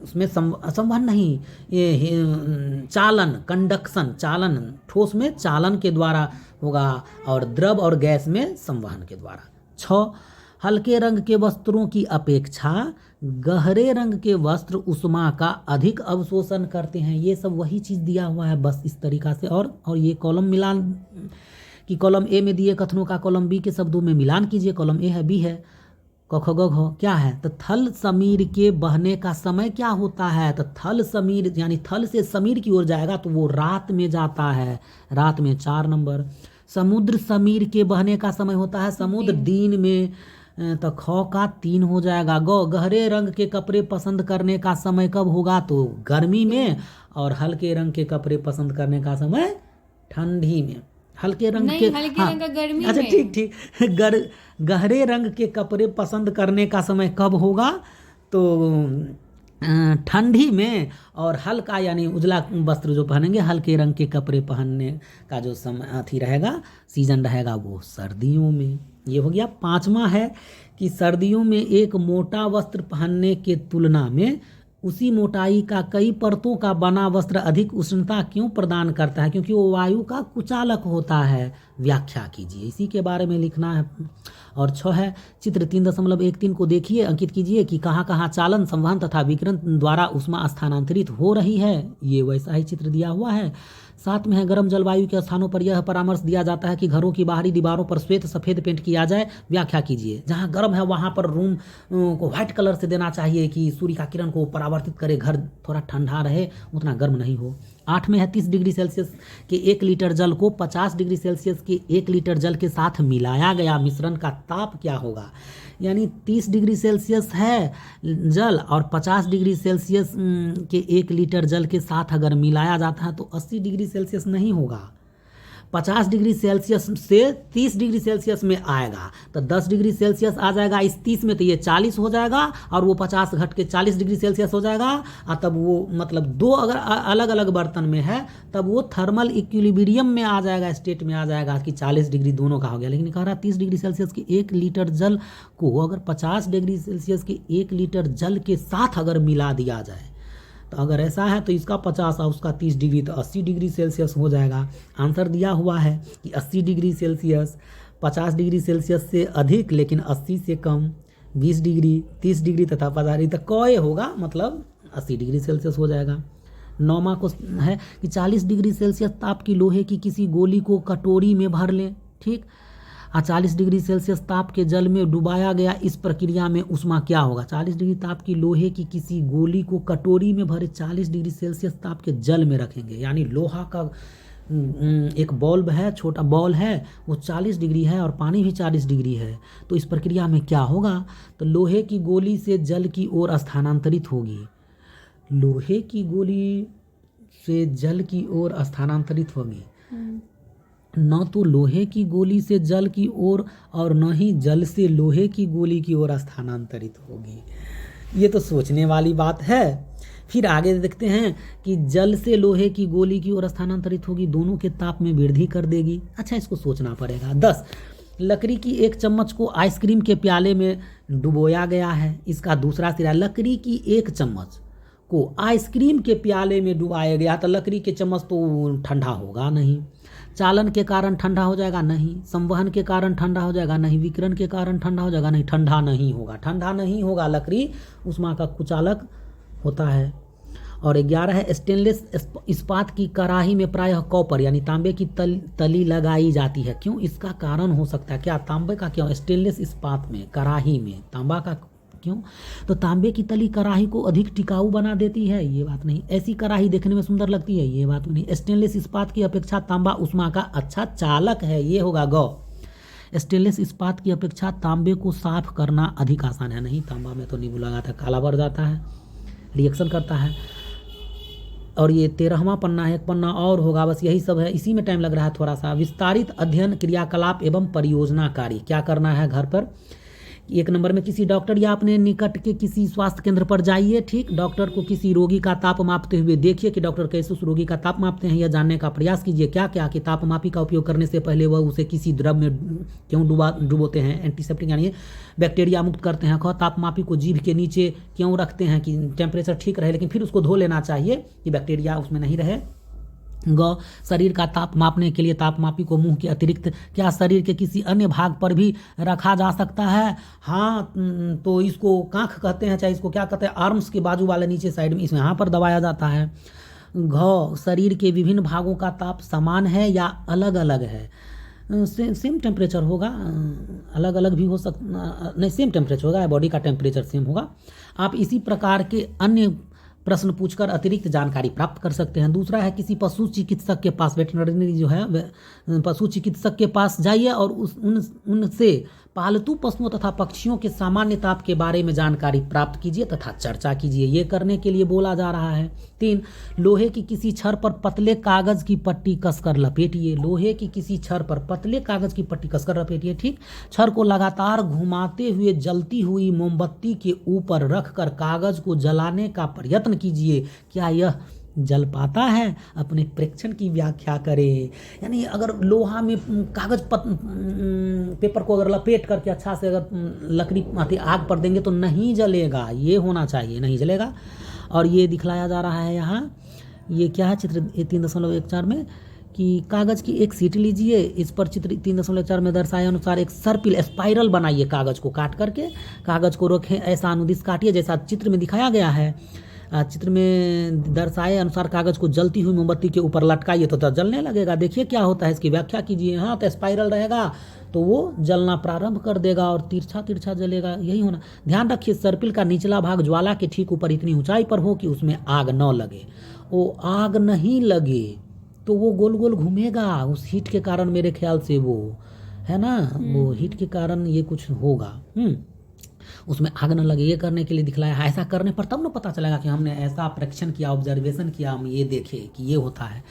उसमें संवहन नहीं, ये चालन, कंडक्शन, चालन, ठोस में चालन के द्वारा होगा और द्रव और गैस में संवहन के द्वारा। 6, हल्के रंग के वस्त्रों की अपेक्षा गहरे रंग के वस्त्र ऊष्मा का अधिक अवशोषण करते हैं। ये सब वही चीज़ दिया हुआ है, बस इस तरीक़ा से। और ये कॉलम मिलान कि कॉलम ए में दिए कथनों का कॉलम बी के शब्दों में मिलान कीजिए। कॉलम ए है, बी है, क ख ग घ क्या है, तो थल समीर के बहने का समय क्या होता है, तो थल समीर यानी थल से समीर की ओर जाएगा तो वो रात में जाता है, रात में 4 नंबर। समुद्र समीर के बहने का समय होता है समुद्र दिन में, तो ख का 3 हो जाएगा। गहरे रंग के कपड़े पसंद करने का समय कब होगा, तो गर्मी में, और हल्के रंग के कपड़े पसंद करने का समय ठंडी में। हल्के रंग के रंग का गर्मी अच्छा में। ठीक गहरे रंग के कपड़े पसंद करने का समय कब होगा, तो ठंडी में, और हल्का यानी उजला वस्त्र जो पहनेंगे, हल्के रंग के कपड़े पहनने का जो समय अथी रहेगा, सीजन रहेगा, वो सर्दियों में। ये हो गया। 5वां है कि सर्दियों में एक मोटा वस्त्र पहनने के तुलना में उसी मोटाई का कई परतों का बना वस्त्र अधिक उष्णता क्यों प्रदान करता है, क्योंकि वो वायु का कुचालक होता है। व्याख्या कीजिए, इसी के बारे में लिखना है। और 6 है, चित्र 3.13 को देखिए, अंकित कीजिए कि कहाँ कहाँ चालन, संवहन तथा विकिरण द्वारा ऊष्मा स्थानांतरित हो रही है। ये वैसा ही चित्र दिया हुआ है। 7 में है, गर्म जलवायु के स्थानों पर यह परामर्श दिया जाता है कि घरों की बाहरी दीवारों पर श्वेत सफ़ेद पेंट किया जाए। व्याख्या कीजिए। जहाँ गर्म है वहाँ पर रूम को व्हाइट कलर से देना चाहिए कि सूर्य का किरण को परावर्तित करे, घर थोड़ा ठंडा रहे, उतना गर्म नहीं हो। 8 में है, 30 डिग्री सेल्सियस के 1 लीटर जल को 50 डिग्री सेल्सियस के 1 लीटर जल के साथ मिलाया गया मिश्रण का ताप क्या होगा। यानी 30 डिग्री सेल्सियस है जल और 50 डिग्री सेल्सियस के 1 लीटर जल के साथ अगर मिलाया जाता है तो 80 डिग्री सेल्सियस नहीं होगा। 50 डिग्री सेल्सियस से 30 डिग्री सेल्सियस में आएगा तो 10 डिग्री सेल्सियस आ जाएगा इस 30 में, तो ये 40 हो जाएगा, और वो 50 घट के 40 डिग्री सेल्सियस हो जाएगा। और तब वो मतलब 2 अगर अलग अलग बर्तन में है तब वो थर्मल इक्विलिब्रियम में आ जाएगा, स्टेट में आ जाएगा कि 40 डिग्री दोनों का हो गया। लेकिन कह रहा 30 डिग्री सेल्सियस के 1 लीटर जल को अगर 50 डिग्री सेल्सियस के 1 लीटर जल के साथ अगर मिला दिया जाए, तो अगर ऐसा है तो इसका 50 और उसका 30 डिग्री, तो 80 डिग्री सेल्सियस हो जाएगा। आंसर दिया हुआ है कि 80 डिग्री सेल्सियस, 50 डिग्री सेल्सियस से अधिक लेकिन 80 से कम, 20 डिग्री, 30 डिग्री तथा 50 डिग्री तक कॉय होगा, मतलब 80 डिग्री सेल्सियस हो जाएगा। 9वां को है कि 40 डिग्री सेल्सियस ताप की लोहे की किसी गोली को कटोरी में भर लें, ठीक। 40 डिग्री सेल्सियस ताप के जल में डुबाया गया, इस प्रक्रिया में ऊष्मा क्या होगा। 40 डिग्री ताप की लोहे की किसी गोली को कटोरी में भरे 40 डिग्री सेल्सियस ताप के जल में रखेंगे, यानी लोहा का एक बॉल्ब है, छोटा बॉल है, वो 40 डिग्री है और पानी भी 40 डिग्री है, तो इस प्रक्रिया में क्या होगा, तो लोहे की गोली से जल की ओर स्थानांतरित होगी, लोहे की गोली से जल की ओर स्थानांतरित होगी, न तो लोहे की गोली से जल की ओर और न ही जल से लोहे की गोली की ओर स्थानांतरित होगी। ये तो सोचने वाली बात है। फिर आगे देखते हैं कि जल से लोहे की गोली की ओर स्थानांतरित होगी, दोनों के ताप में वृद्धि कर देगी। अच्छा, इसको सोचना पड़ेगा। 10 लकड़ी की एक चम्मच को आइसक्रीम के प्याले में डुबोया गया है, इसका दूसरा सिरा। लकड़ी की एक चम्मच को आइसक्रीम के प्याले में डुबाया गया, तो लकड़ी के चम्मच तो ठंडा होगा नहीं। चालन के कारण ठंडा हो जाएगा नहीं, संवहन के कारण ठंडा हो जाएगा नहीं, विकिरण के कारण ठंडा हो जाएगा नहीं, ठंडा नहीं होगा, ठंडा नहीं होगा। लकड़ी ऊष्मा का कुचालक होता है। और 11 है स्टेनलेस इस्पात की कढ़ाई में प्रायः कॉपर यानी तांबे की तली लगाई जाती है, क्यों, इसका कारण हो सकता है क्या, तांबे का क्यों, स्टेनलेस इस्पात में कढ़ाई में तांबा का क्यों, तो तांबे की तली कढ़ाई को अधिक टिकाऊ बना देती है, ये बात नहीं। ऐसी कढ़ाई देखने में सुंदर लगती है, ये बात नहीं। स्टेनलेस इस्पात की अपेक्षा तांबा ऊष्मा का अच्छा चालक है, ये होगा गौ। स्टेनलेस इस्पात की अपेक्षा तांबे को साफ करना अधिक आसान है, नहीं, तांबा में तो नींबू लगाता है, काला पड़ जाता है, रिएक्शन करता है। और ये 13वां पन्ना है, एक पन्ना और होगा, बस यही सब है, इसी में टाइम लग रहा है थोड़ा सा। विस्तारित अध्ययन क्रियाकलाप एवं परियोजना कार्य क्या करना है घर पर। 1 नंबर में किसी डॉक्टर या अपने निकट के किसी स्वास्थ्य केंद्र पर जाइए, ठीक। डॉक्टर को किसी रोगी का ताप मापते हुए देखिए कि डॉक्टर कैसे उस रोगी का ताप मापते हैं, यह जानने का प्रयास कीजिए क्या क्या कि ताप मापी का उपयोग करने से पहले वह उसे किसी द्रव में क्यों डुबोते हैं, एंटीसेप्टिक यानी बैक्टीरिया मुक्त करते हैं। ताप मापी को जीभ के नीचे क्यों रखते हैं कि टेम्परेचर ठीक रहे, लेकिन फिर उसको धो लेना चाहिए कि बैक्टीरिया उसमें नहीं रहे। ग शरीर का ताप मापने के लिए तापमापी को मुंह के अतिरिक्त क्या शरीर के किसी अन्य भाग पर भी रखा जा सकता है। हाँ, तो इसको कांख कहते हैं, चाहे इसको क्या कहते हैं, आर्म्स के बाजू वाले नीचे साइड में, इसमें यहाँ पर दबाया जाता है। घ शरीर के विभिन्न भागों का ताप समान है या अलग अलग है। सेम टेम्परेचर होगा, अलग अलग भी हो सकता नहीं, सेम टेम्परेचर होगा, बॉडी का टेम्परेचर सेम होगा। आप इसी प्रकार के अन्य प्रश्न पूछकर अतिरिक्त जानकारी प्राप्त कर सकते हैं। दूसरा है किसी पशु चिकित्सक के पास, वेटरनरी जो है पशु चिकित्सक के पास जाइए और उनसे पालतू पशुओं तथा पक्षियों के सामान्य ताप के बारे में जानकारी प्राप्त कीजिए तथा चर्चा कीजिए, ये करने के लिए बोला जा रहा है। 3 लोहे की किसी छड़ पर पतले कागज की पट्टी कसकर लपेटिए, लोहे की किसी छड़ पर पतले कागज की पट्टी कसकर लपेटिए, ठीक। छड़ को लगातार घुमाते हुए जलती हुई मोमबत्ती के ऊपर रखकर कागज को जलाने का प्रयत्न कीजिए, क्या यह जल पाता है, अपने प्रेक्षण की व्याख्या करें। यानी अगर लोहा में कागज पेपर को अगर लपेट करके अच्छा से अगर लकड़ी आग पर देंगे तो नहीं जलेगा, ये होना चाहिए, नहीं जलेगा। और ये दिखलाया जा रहा है यहाँ, ये क्या है चित्र 3.14 में कि कागज़ की एक सीट लीजिए, इस पर चित्र 3.4 में दर्शाए अनुसार एक सर्पिल स्पाइरल बनाइए, कागज़ को काट करके कागज़ को रखें, ऐसा अनुदिश काटिए जैसा चित्र में दिखाया गया है। चित्र में दर्शाए अनुसार कागज़ को जलती हुई मोमबत्ती के ऊपर लटकाइए तो जलने लगेगा। देखिए क्या होता है, इसकी व्याख्या कीजिए। हाँ, तो स्पाइरल रहेगा तो वो जलना प्रारंभ कर देगा और तिरछा तिरछा जलेगा, यही होना। ध्यान रखिए सर्पिल का निचला भाग ज्वाला के ठीक ऊपर इतनी ऊंचाई पर हो कि उसमें आग न लगे। वो आग नहीं लगे तो वो गोल गोल घूमेगा, उस हीट के कारण, मेरे ख्याल से वो है ना, वो हीट के कारण ये कुछ होगा, उसमें आग न लगे, ये करने के लिए दिखलाया है। ऐसा करने पर तब न पता चलेगा कि हमने ऐसा परीक्षण किया, ऑब्जर्वेशन किया, हम ये देखे कि ये होता है।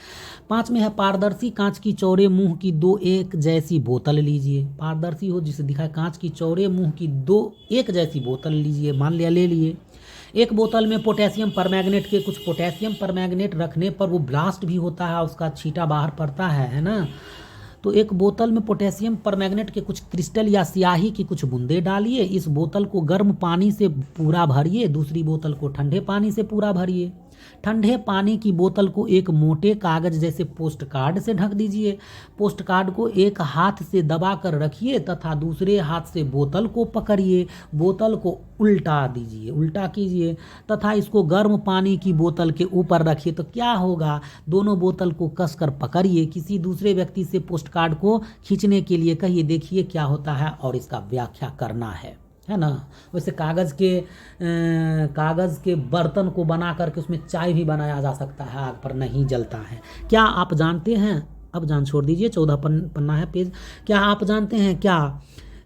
5 में है पारदर्शी कांच की चौड़े मुंह की 2 एक जैसी बोतल लीजिए। पारदर्शी हो जिसे दिखाए कांच की चौड़े मुंह की 2 एक जैसी बोतल लीजिए, मान लिया ले लिए। एक बोतल में पोटेशियम परमैंगनेट के कुछ पोटेशियम परमैंगनेट रखने पर वो ब्लास्ट भी होता है, उसका छींटा बाहर पड़ता है ना। तो एक बोतल में पोटेशियम परमैंगनेट के कुछ क्रिस्टल या स्याही की कुछ बूंदे डालिए। इस बोतल को गर्म पानी से पूरा भरिए, दूसरी बोतल को ठंडे पानी से पूरा भरिए। ठंडे पानी की बोतल को एक मोटे कागज जैसे पोस्ट कार्ड से ढक दीजिए। पोस्ट कार्ड को एक हाथ से दबा कर रखिए तथा दूसरे हाथ से बोतल को पकड़िए। बोतल को उल्टा दीजिए, उल्टा कीजिए तथा इसको गर्म पानी की बोतल के ऊपर रखिए। तो क्या होगा, दोनों बोतल को कसकर पकड़िए। किसी दूसरे व्यक्ति से पोस्ट कार्ड को खींचने के लिए कहिए, देखिए क्या होता है और इसका व्याख्या करना है ना। वैसे कागज़ के बर्तन को बना करके उसमें चाय भी बनाया जा सकता है, आग पर नहीं जलता है। क्या आप जानते हैं, अब जान छोड़ दीजिए, 14 पन्ना है पेज। क्या आप जानते हैं क्या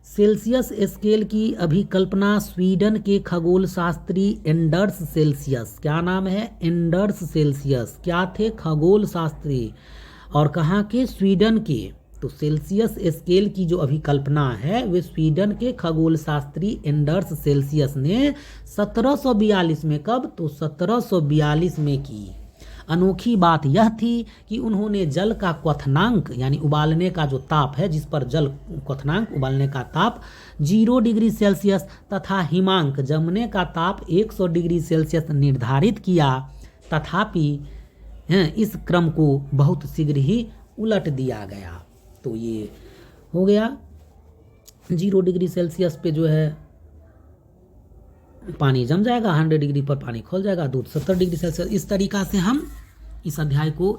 सेल्सियस स्केल की अभिकल्पना स्वीडन के खगोल शास्त्री एंडर्स सेल्सियस, क्या नाम है, एंडर्स सेल्सियस, क्या थे, खगोल शास्त्री, और कहाँ के, स्वीडन के। तो सेल्सियस स्केल की जो अभिकल्पना है वे स्वीडन के खगोल शास्त्री एंडर्स सेल्सियस ने 1742 में, कब, तो 1742 में की। अनोखी बात यह थी कि उन्होंने जल का क्वथनांक यानी उबालने का जो ताप है, जिस पर जल क्वथनांक उबालने का ताप 0 डिग्री सेल्सियस तथा हिमांक जमने का ताप 100 डिग्री सेल्सियस निर्धारित किया। तथापि इस क्रम को बहुत शीघ्र ही उलट दिया गया। तो ये हो गया 0 डिग्री सेल्सियस पे जो है पानी जम जाएगा, 100 डिग्री पर पानी खोल जाएगा, दूध 70 डिग्री सेल्सियस। इस तरीक़ा से हम इस अध्याय को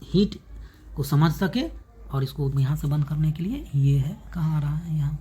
हीट को समझ सके। और इसको यहाँ से बंद करने के लिए ये है, कहाँ आ रहा है, यहाँ